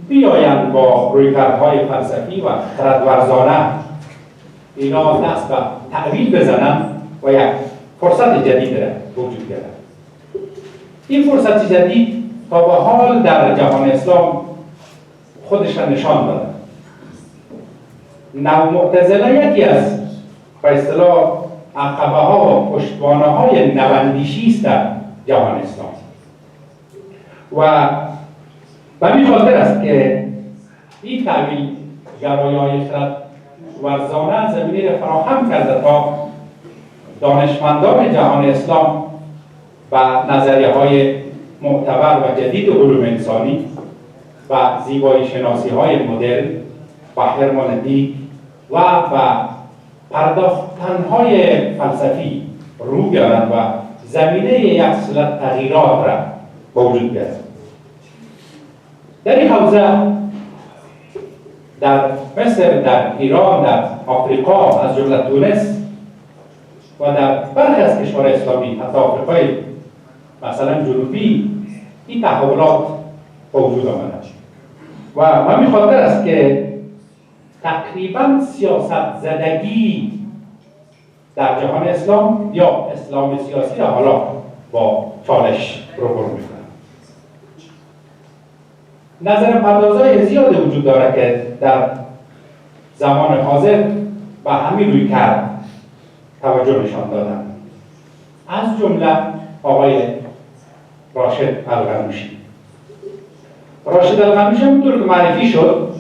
[SPEAKER 7] بیایند با رویکردهای فلسفی و خردورزانه اینا دست به تعویل بزنند و یک فرصت جدید را وجود گرفت. این فرصت جدید تا به حال در جهان اسلام خودش را نشان داده. نو معتزله یکی از به اصطلاح عقبه ها و پشتوانه های نواندیشی است در جهان اسلام و به همین خاطر است که این تعویل گرایای خردورزانه زمینه را فراهم کرده تا دانشمندان جهان اسلام و نظریه های معتبر و جدید علوم انسانی و زیبایی شناسی های مدرن و هرمنوتیک و پرداختن های فلسفی رو بیارند و زمینه یک سلسله تغییرات را به وجود بیارند. در این حوزه در مصر، در ایران، در آفریقا از جمله تونس و در برخی از کشورهای اسلامی، حتی آفریقای مثلا جنوبی، این تحولات به وجود آمده و همین خاطر است که تقریبا سیاست زدگی در جهان اسلام یا اسلام سیاسی را حالا با چالش روبرو می‌کنه. نظر پردازهای زیادی وجود داره که در زمان حاضر به همین روی کرد توجه نشان دادن، از جمله آقای راشد القنوشی. راشد القنوشی همونطور که معرفی شد،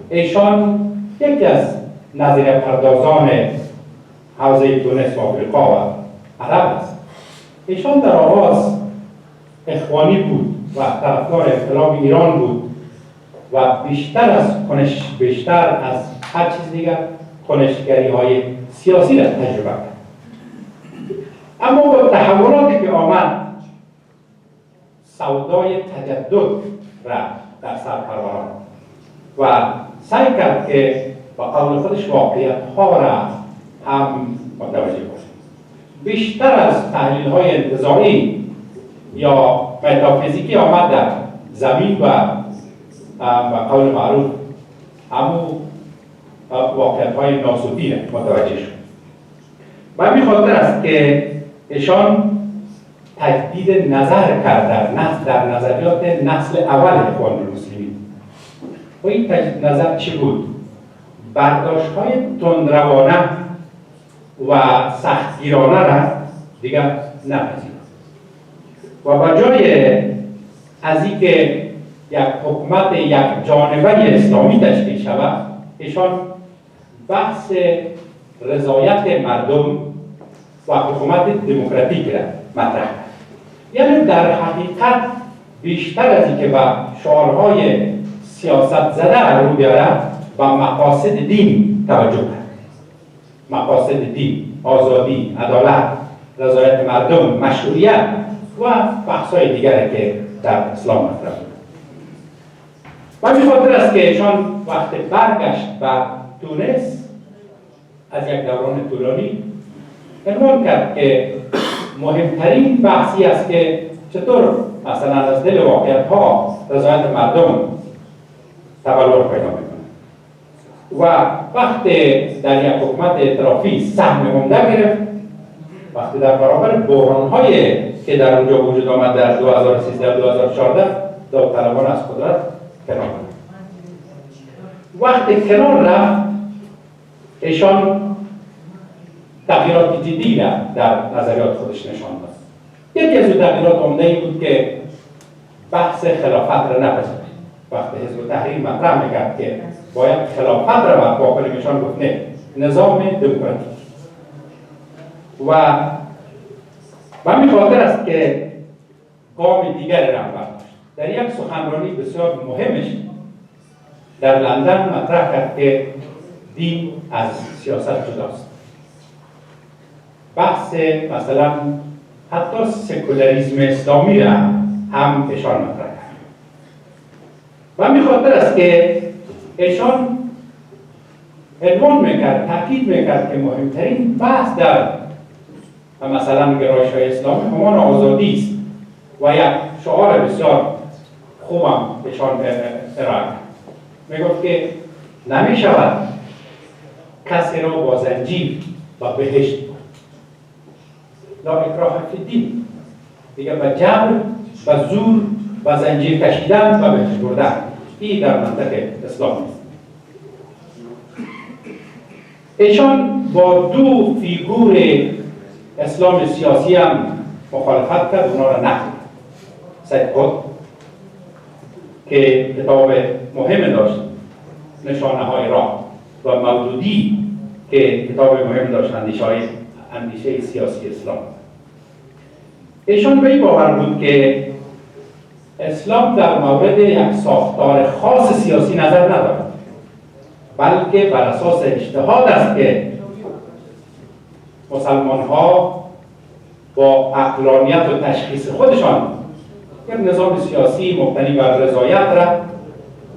[SPEAKER 7] ایشان یکی از نظریه پردازان حوزه تونس و آفریقا و عرب است. ایشان در آغاز اخوانی بود و طرفدار انقلاب ایران بود و بیشتر از هر چیز دیگر کنشگری های سیاسی را تجربه کرد. اما با تحولاتی که آمد، سودای تجدد را در سر پروران و سعی کرد که با قول خودش واقعیت ها را هم متوجه باشد. بیشتر از تحلیل های انتزاعی یا متافیزیکی آمد در زمین و قول معروف همون واقعیت های ناسوتی را متوجه شد. و همین خاطر است که ایشان تجدید نظر کرد در نظریات نسل اول اخوان المسلمین. و این تجدید نظر چی بود؟ برداشت‌های تندروانه و سختگیرانه را دیگر نپذیرفت و به جای از اینکه یک حکومت یک جانبه اسلامی تشکیل شود، ایشان بحث رضایت مردم و حکومت دموکراتیک را مطرح کرد. یعنی در حقیقت بیشتر از اینکه به شعارهای سیاست زده رو بیاره، به مقاصد دین توجه کرد. مقاصد دین، آزادی، عدالت، رضایت مردم، مشروعیت و بحث‌های دیگری که در اسلام مطرح بود. و به خاطر است که ایشان وقتی برگشت به تونس از یک دوران طولانی عنوان کرد که مهمترین بحثی است که چطور مثلا از دل واقعیت‌ها رضایت مردم تبلور پیدا می‌کند. و وقتی در یک حکومت اعترافی سهم عمده گرفت، وقتی در برابر بحران‌هایی که در اونجا وجود آمد در 2013-2014 داوطلبانه از قدرت کنار رفت. وقتی کنار رفت، ایشان تغییرات جدی را در نظریات خودش نشان داد. یکی از اون تغییرات عمده‌ای بود که بحث خلافت را نپذیرفت. وقتی حزب تحریر مطرح میکرد که باید خلافت را برپا کنیم، ایشان گفت نه، نظام دموکراتیک. و همین خاطر است که گام دیگری را برداشت. در یک سخنرانی بسیار مهمش در لندن مطرح کرد که دین از سیاست جداست. بحث مثلا حتی سکولاریسم اسلامی را هم ایشان مطرح کرد. و همین خاطر است که ایشان عنوان میکرد، تاکید میکرد که مهمترین بحث در مثلا گرایش‌های اسلامی همان آزادی است و یک شعار بسیار خوبم ایشان ارائه کرد. میگفت که نمیشود کسی را با زنجیر و بهشت برد. لا اکراه فی الدین، دیگه با جبر و زور و زنجیر کشیدن و بهشت بردن، این در منطق اسلام است. ایشان با دو فیگور اسلام سیاسی هم مخالفت کرد، اونا را نقد. سید قطب که کتاب مهم داشت، نشانه های راه، و مودودی که کتاب مهم داشت، اندیشه سیاسی اسلام. ایشان به این باور بود که اسلام در مورد یک ساختار خاص سیاسی نظر ندارد، بلکه بر اساس اجتهاد است که مسلمان ها با عقلانیت و تشخیص خودشان یک نظام سیاسی مبتنی بر رضایت را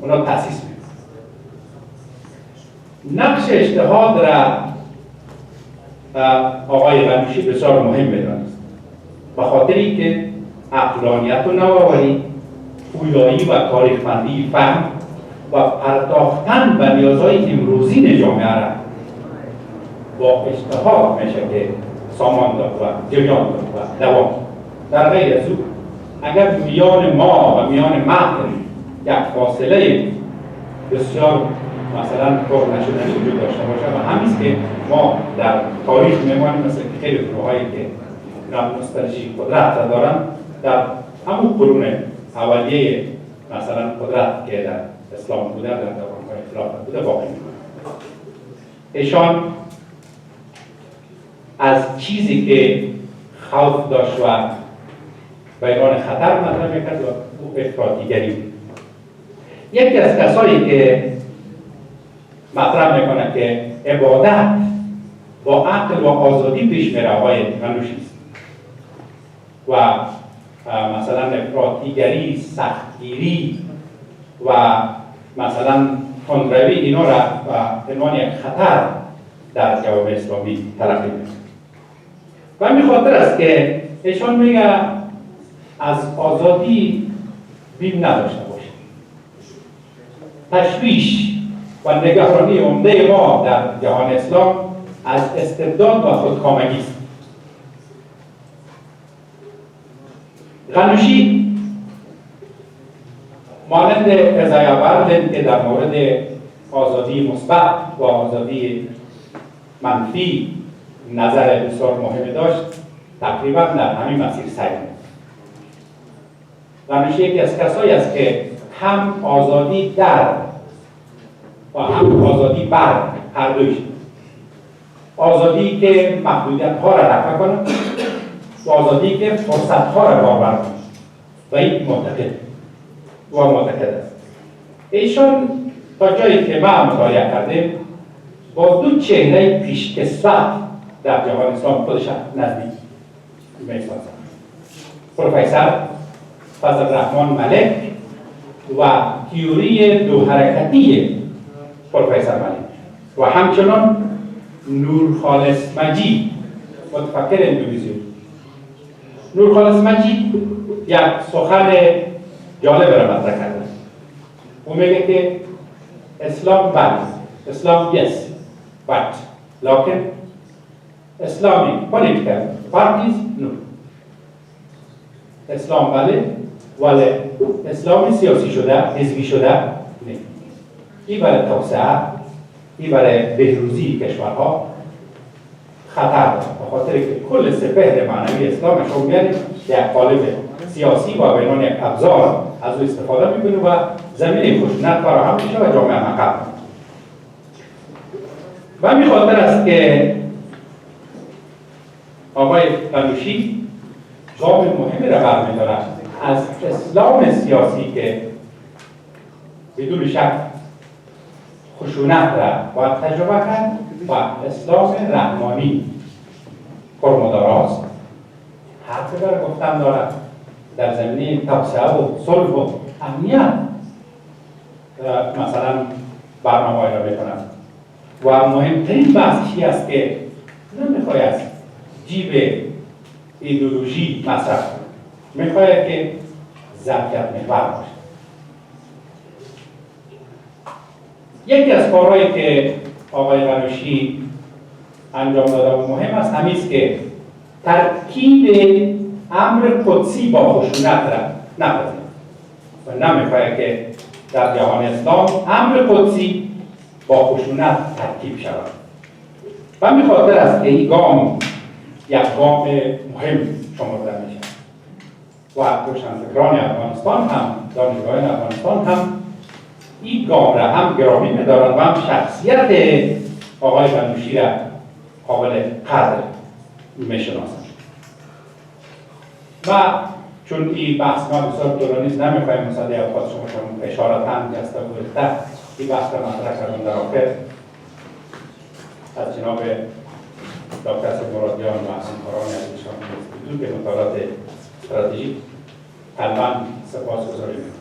[SPEAKER 7] اونا تأسیس می‌کنند. نقش اجتهاد را آقای غنوشی بسیار مهم می‌دانست، به خاطری که عقلانیت و نوآوری، پویایی و تاریخ‌مندی فهم و پرداختن به نیازهای امروزین جامعه را با اجتهاد میشه که سامان داد و جریان داد و دوام. در غیر از او اگر میان ما و میان متن یک فاصله بسیار مثلا پر نشدنی وجود داشته باشه و همیست که ما در تاریخ میمانیم مثل خیلی گروهایی که نوستالژی قدرت را دارن در همون قرون اولیه مثلا قدرت که در اسلام بوده، در دوران‌های خلافت بوده واقع می‌کنه. ایشان از چیزی که خوف داشت و بیان خطر مطرح می‌کرد و او افراطیگری بود. یکی از کسایی که مطرح می‌کنه که عبادت با عقل و آزادی پیش میره آقای غنوشی است و مثلا افراطیگری، سختگیری و مثلا تندروی اینا را به عنوان یک خطر در جوامع اسلامی تلقی می‌کنه. و همین خاطر است که ایشان میگه از آزادی بیم نداشته باشه. تشویش و نگرانی عمده ما در جهان اسلام از استبداد و خودکامگی است. غنوشی مانند ازایا برلن که در مورد آزادی مثبت و آزادی منفی نظر بسیار مهمی داشت، تقریبا در همین مسیر سعی کرد. غنوشی یکی از کسایی است که هم آزادی در و هم آزادی بر هر دویش، آزادی که محدودیت ها را رفع کند و آزادی که فرصت ها را بارور کند و این معتقد است. ایشان تا جایی که ما مطالعه کردیم با دو چهره پیشکسوت در جهان اسلام خودش نزدیک می‌سازد. پروفسور فضل الرحمن ملک و تئوری دو حرکتی پروفسور ملک و همچنان نورخالص مجید متفکر اندونزی. نورخالص مجید یک سخن جالب را مطرح کرده. او میگه که اسلام بله، اسلام yes but لکن اسلامی political parties no. اسلام بله ولی اسلامی سیاسی شده، حزبی شده نه. این برای توسعه، این برای بهروزی کشورها خطر دارد، به خاطر که کل سپهر معنوی اسلام شما میاریم یک قالب سیاسی و به عنوان یک ابزار از او استفاده میکنه و زمینه خشونت فراهم میشه و جامعه عقب. و همین خاطر است که آقای غنوشی گام مهمی را برمی‌دارد از اسلام سیاسی که بدون شک خشونت را باید تجربه کرد و اسلام رحمانی پرمداراست. حرفی را گفتن دارد در زمینه توسعه و صلح و امنیت مثلا برنامه‌ای را می‌کند و مهمترین بحثی است که نمی‌خواهد از جیب ایدئولوژی مصرف کند، می‌خواهد که ظرفیت محور باشد. یکی از کارهایی که آقای غنوشی انجام داده و مهم است همین است که ترکیب امر قدسی با خشونت را نپذیرد و نمی‌خواهد که در جهان اسلام امر قدسی با خشونت ترکیب شود. و همین خاطر است که این گام یک گام مهم شمرده میشه و روشنفکران افغانستان هم دانشگاهان افغانستان هم این گام را هم گرامی می‌دارند و هم شخصیت آقای غنوشی را قابل قدر می‌شناسند. و چون این بحث ما بسیار طولانی است نمی‌خواهیم مصادره اوقات شما اشارتاً جسته گذاشته این بحث را مطرح کردم. در آخر از جناب دکتر مرادیان و همکاران ازشان که مطالعات استراتژیک قلباً سپاسگزاری می‌کنم.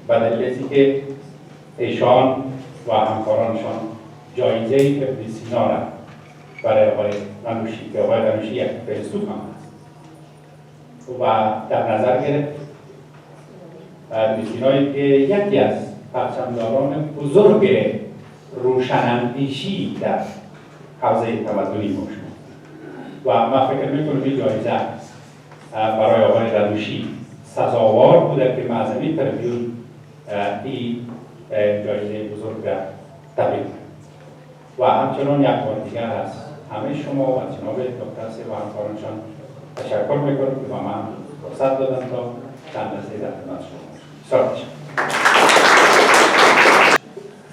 [SPEAKER 7] به دلیل که ایشان و همکارانشان جایزه ابن سینا را برای آقای غنوشی که آقای غنوشی یک فیلسوف هم است و در نظر گرفت ابن سینایی که یکی از پرچمداران بزرگ روشناندیشی در حوزه تمدنی باشد و من فکر میکنم این جایزه برای آقای غنوشی سزاوار بوده که معظمی تربیون این جایزه بزرگ را تبریک و همچنان یک بار دیگر از همه شما و جناب دکتر سی و همکارانشان تشکر میکنم که با من فرصت دادن تا چند لحظه در خدمت شما. بسیار تشکر.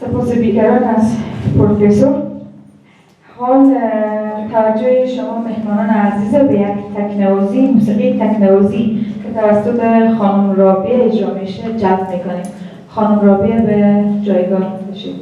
[SPEAKER 1] سپاس بیکران از پروفسور. حال توجه شما مهمانان عزیز به یک تکنوازی، موسیقی تکنوازی که توسط خانم رابعه اجرا میشه جلب میکنیم. خانم رابعه به جایگاه تشریف.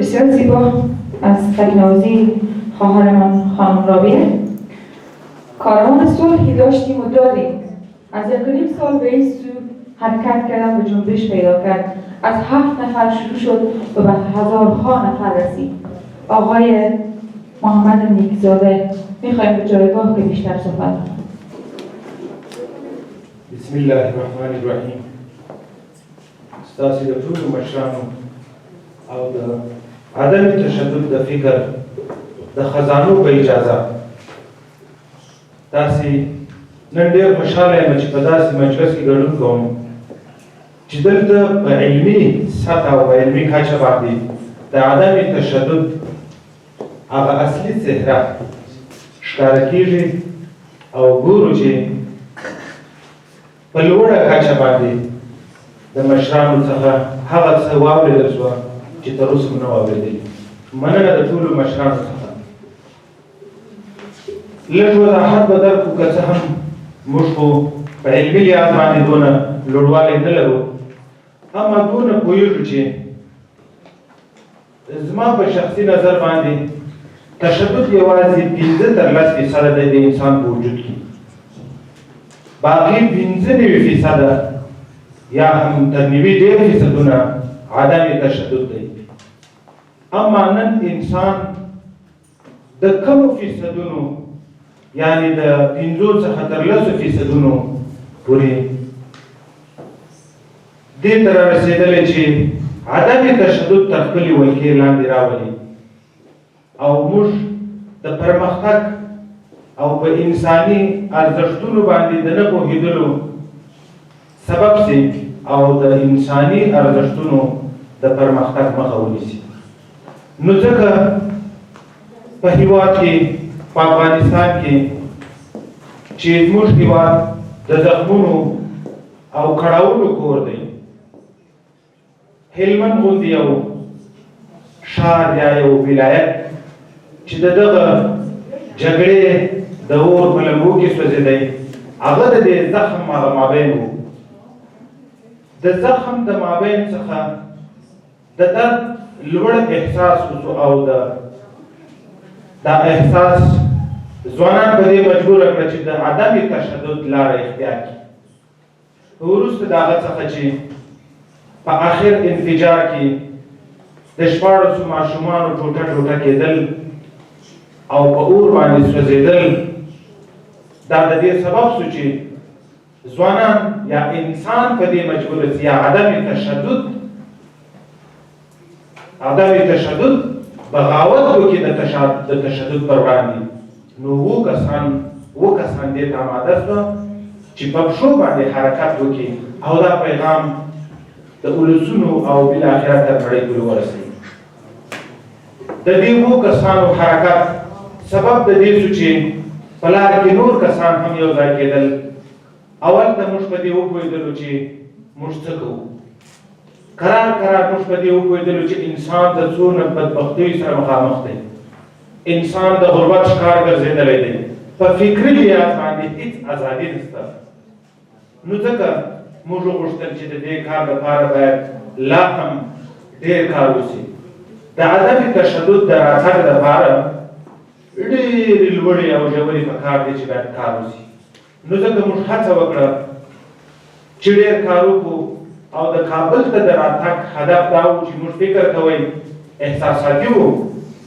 [SPEAKER 1] بسیار زیبا از تکنوازی خواهرمان خانم رابیه. کاروان صلحی داشتیم و داریم. از 1.5 سال به این سو حرکت کردن و جنبش پیدا کرد. از 7 نفر شروع شد و به هزارها نفر رسید. آقای محمد نیکزاده میخوایم به جایگاه که بیشتر صحبت کنیم.
[SPEAKER 8] بسم الله الرحمن الرحیم. ستاسو د ټولو مشرانو او د عدم تشدد د فکر د خزانو په اجازه داسې نن ډېر خوشحاله یم چې په داسې مجلس کې ګډون کوم چې دلته په علمي سطح او په علمي کچه باندې د عدم تشدد هغه اصلي څهره ښکاره کېږي او ګورو چې په لوړه کچه باندې د مشرانو څخه هغه څه واورېدل شوه چې تر اوسه مو نه واورېدلي. مننه د ټولو مشرانو څخه. لږ وضاحت به درکړو که څه هم موږ خو په علمي لحاظ باندې دونه لوړوالی نه لرو، اما دونه پوهېږو چې زما په شخصي نظر باندې تشدد یوازې 15 تر 10% دی د انسان په وجود کې، باقي 95% یا هم تر 90% عدم تشدد دی. اما نن انسان د کمو فیصدونو یعنی د 5 څخه تر 10% پورې دې ته رسېدلی چې عدم تشدد تر خپلې ولکې لاندې راولي او موږ د پرمختګ او په انساني ارزښتونو باندې د نه پوهېدلو سبب سي او د انساني ارزښتونو د پرمختګ مخه ونیسي. نو ځکه په هېواد کې په افغانستان کې چې زموږ هېواد د زخمونو او کړاوونو کور دی، هلمند غوندې یو ښار یا یو ولایت چې د دغه جګړې د اور په لمبو کې سوځېدی، هغه د دې زخم هغه مابین و. د زخم د مابین څخه د درد لوړ احساس وشو او دا احساس ځوانان په دې مجبوره کړه چې د عدم تشدد لاره اختیار کړي. وروسته د هغه څخه چې په آخر انفجار کې د 14 ماشومانو ټوټه ټوټه کېدل او په اور باندې سوځېدل، دا د دې سبب شو چې ځوانان یا انسان په دې مجبور شي یا عدم تشدد بغاوت وکړي د تشدد پر وړاندې. نو اووه کسان دې ته آماده شوه چې په پښو باندې حرکت وکړي او دا پیغام د ولسونو او بالاخره تر نړۍ پورې ورسوي. د دې اووه کسانو حرکت سبب د دې شو چې په لاره کې نور کسان هم یو ځای کېدل. اول ته موږ په دې وپوهېدلو چې موږ څه کوو، کرار موږ په دې وپوهېدلو چې انسان د څونه بدبختیو سره مخامخ دی، انسان د غربت ښکار ګرځېدلی دی، په فکري لحاظ باندې هېڅ ازادي نشته. نو ځکه موږ وغوښتل چې د دې کار لپاره باید لا هم ډېر کار وشي. د عدم تشدد د راتګ لپاره ډېرې لوړې او ژورې پکار دي چې باید کار وشي. نو ځکه موږ هڅه وکړه چې ډېر کار وکړو او د کابل ته د راتګ هدف دا و چې موږ فکر کوئ احساساتي وو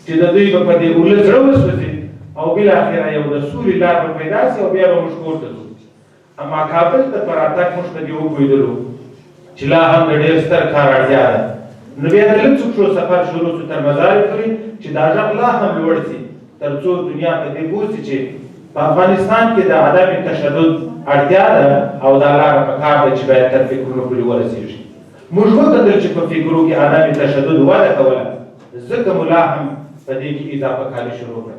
[SPEAKER 8] چې د دوی به په دې اوله زړه وسوځي او بالاخره یو د سولې لار به پیدا شي او بیا به موږ کور ته ځو. اما کابل ته په راتګ موږ په دې وپوهېدلو چې لا هم د ډېر ستر کار اړتیا ده. نو بیا د لږ څه پښو سفر شروع شو تر مزارې پورې چې دا غږ لا هم لوړ شي تر څو دنیا په دې پوه شي چې په افغانستان کې د عدم تشدد اړتیا ده او دا لاره پکار ده چې باید تر فکرونو پورې ورسېږي. موږ وکتل چې په فکرو کې عدم تشدد وده کوله، ځکه مو لا هم په دې کې اضافه کاري شروع کړه.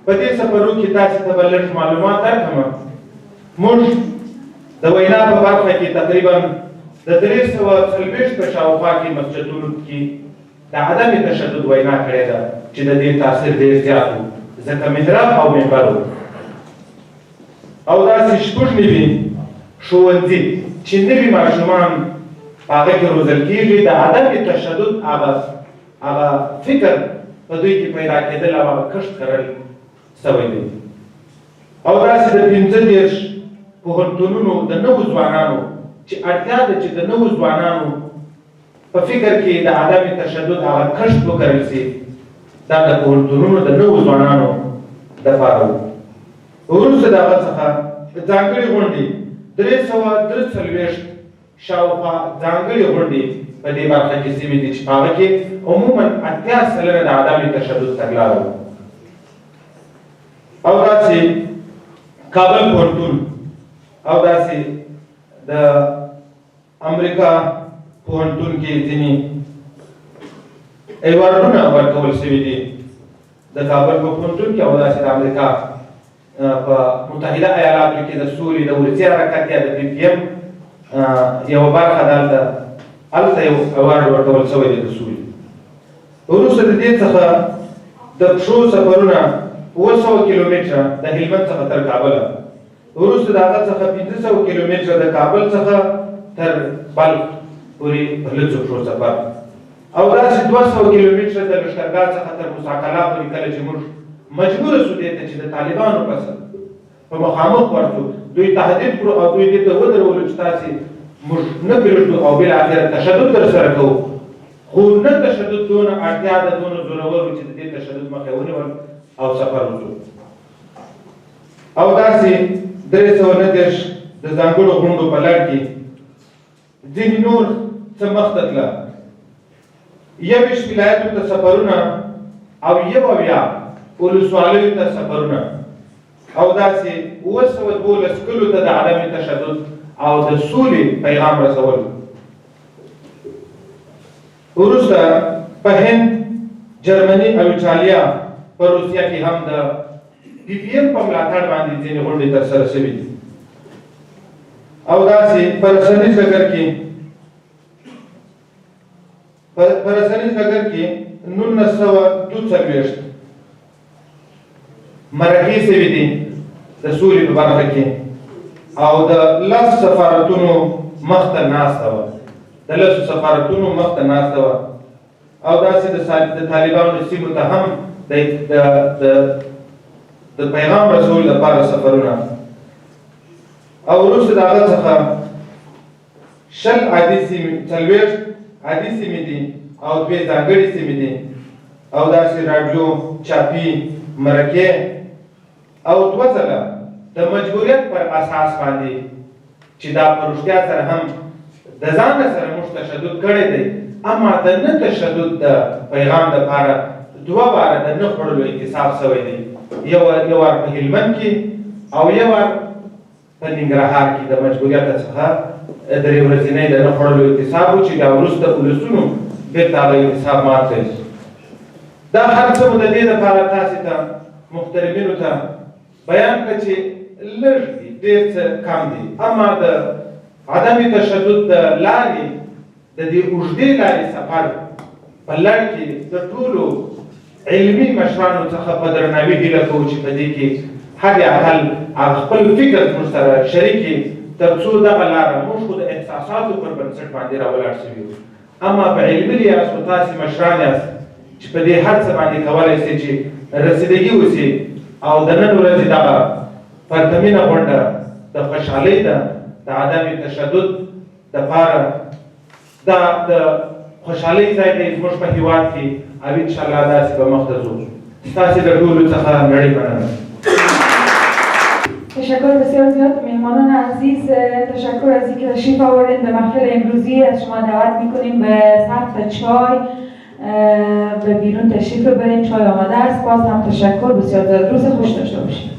[SPEAKER 8] په دې سفرو کې تاسو ته به لږ معلومات درکړم. موږ د وینا په برخه کې تقریبا د 340 په شاوخوا کې مسجدونو کې د عدم تشدد وینا کړې ده چې د دې تاثیر ډېر زیات و، ځکه محراب او منبر و. او داسې شپږ نوي ښوونځي چې نوي ماشومان په هغه کې روزل کېږي، د عدم تشدد هغه فکر په دوی کې پیدا کېدل او هغه کښت کرل سوی دی. او داسې د 15 پوهنتونونو د نوو ځوانانو چې اړتیا ده چې د نوو ځوانانو په فکر کې د عدم تشدد هغه کښت وکړل شي، دا د پوهنتونونو د نوو ځوانانو دپاره و. وروسته د هغه څخه ځانګړې غونډې 343 شاوخوا ځانګړې غونډې په دې برخه کې سیمې دي چې په هغه کې عموما 80 سلنه د عدم تشدد تګلاره وه. او داسې کابل پوهنتون او داسې د امریکا پوهنتون کې ځینې ایوارډونه ورکول شوي دي د کابل په پوهنتون کې او داسې د امریکا په متحده ایالاتو کې د سولې د ولسي حرکت یا د PPM یوه برخه هلته یو ایوارډ ورکول شوی دی د سولې. وروسته د دې څخه د پښو سفرونه 700 کیلومتره د هلمند څخه تر کابل، وروسته د هغه څخه 500 کیلومتره د کابل څخه تر بلخ پورې په لږو پښو سفر، او داسې 200 کیلومتره د لښکرګاه څخه تر موسیقلا پورې کله چې موږ مجبوره شو دې ته چې د طالبانو په مخامخ ورشو، دوی تهدید کړو او دوی دې ته ودرولو چې تاسې موږ نه پرېږدو او بالاخره تشدد درسره کوو، خو نه تشدد دونه اړتیا ده دونه زورور چې د دې تشدد مخه ونیول او سفر وکړو. او داسې 319 د ځانګړو غونډو په لړ کې ځینې نور څه مخته تله، 21 ولایتو ته سفرونه او 71 ولسوالیو ته سفرونه او داسې 212 کلو ته د عدم تشدد او د سولې پیغام رسول. وروسته په هند، جرمني او ایټالیا په روسیه کې هم د PPM په ملاتړ باندې ځینې غونډې ترسره شوي دي. او داسې په رسنیز ډګر کې 1942 مرکې شوي دي د سولې په برخه کې، او د 10 سفارتونو مخته ناسته وه، د 10 سفارتونو مخته ناسته وه، او داسې د طالبانو سیمو ته هم د پیغام رسول لپاره سفرونه. او وروسته د هغه څخه 40 عادي سیمې دي او 2 ځانګړې سیمې دي، او داسې راډیو، چاپي، مرکې، او 2 ځله د مجبوریت پر اساس باندې چې دا په رښتیا سره هم د ځان سره موږ تشدد کړی دی، اما د نه تشدد د پیغام دپاره 2 واره د نه خوړلو اعتصاب شوی دی، یو وار په هلمند کې او یو وار په ننګرهار کې د مجبوریت څخه 3 ورځنی د نه خوړلو اعتصاب و چې بیا وروسته ولسونو بېرته هغه اعتصاب مات کړی. دا هر څه مو د دې دپاره تاسې ته محترمینو ته بیان کړه چې لږ دي، ډېر څه کم دي، اما د عدم تشدد د لارې د دې اوږدې لارې سفر په لړ کې د ټولو علمي مشرانو څخه په درناوي هیله کوو چې په دې کې حد اقل خپل فکر موږ سره شریکي، تر څو دغه لاره موږ خو د احساساتو پر بنسټ باندې راولاړ شوي یو، اما په علمي لحاظ خو تاسې مشران یاست چې په دې هر څه باندې کولی شئ چې رسیدګي وشي. او د نن ورځې دغه پرتمینه غونډه د خوشحالۍ ده د عدم تشدد دپاره، دا د خوشحالۍ ځای دی زموږ په هېواد کې، او انشاءالله داسې به مخته ځو. ستاسې د ټولو څخه نړۍ مننه.
[SPEAKER 1] تشکر بسیار زیاد مهمانان عزیز، تشکر از اینکه تشریف آوردین به محفل امروزی. از شما دعوت میکنیم به ثبت چای به بیرون تشریف ببرین، چای آماده است. باز هم تشکر بسیار زیاد، روز خوش داشته باشید.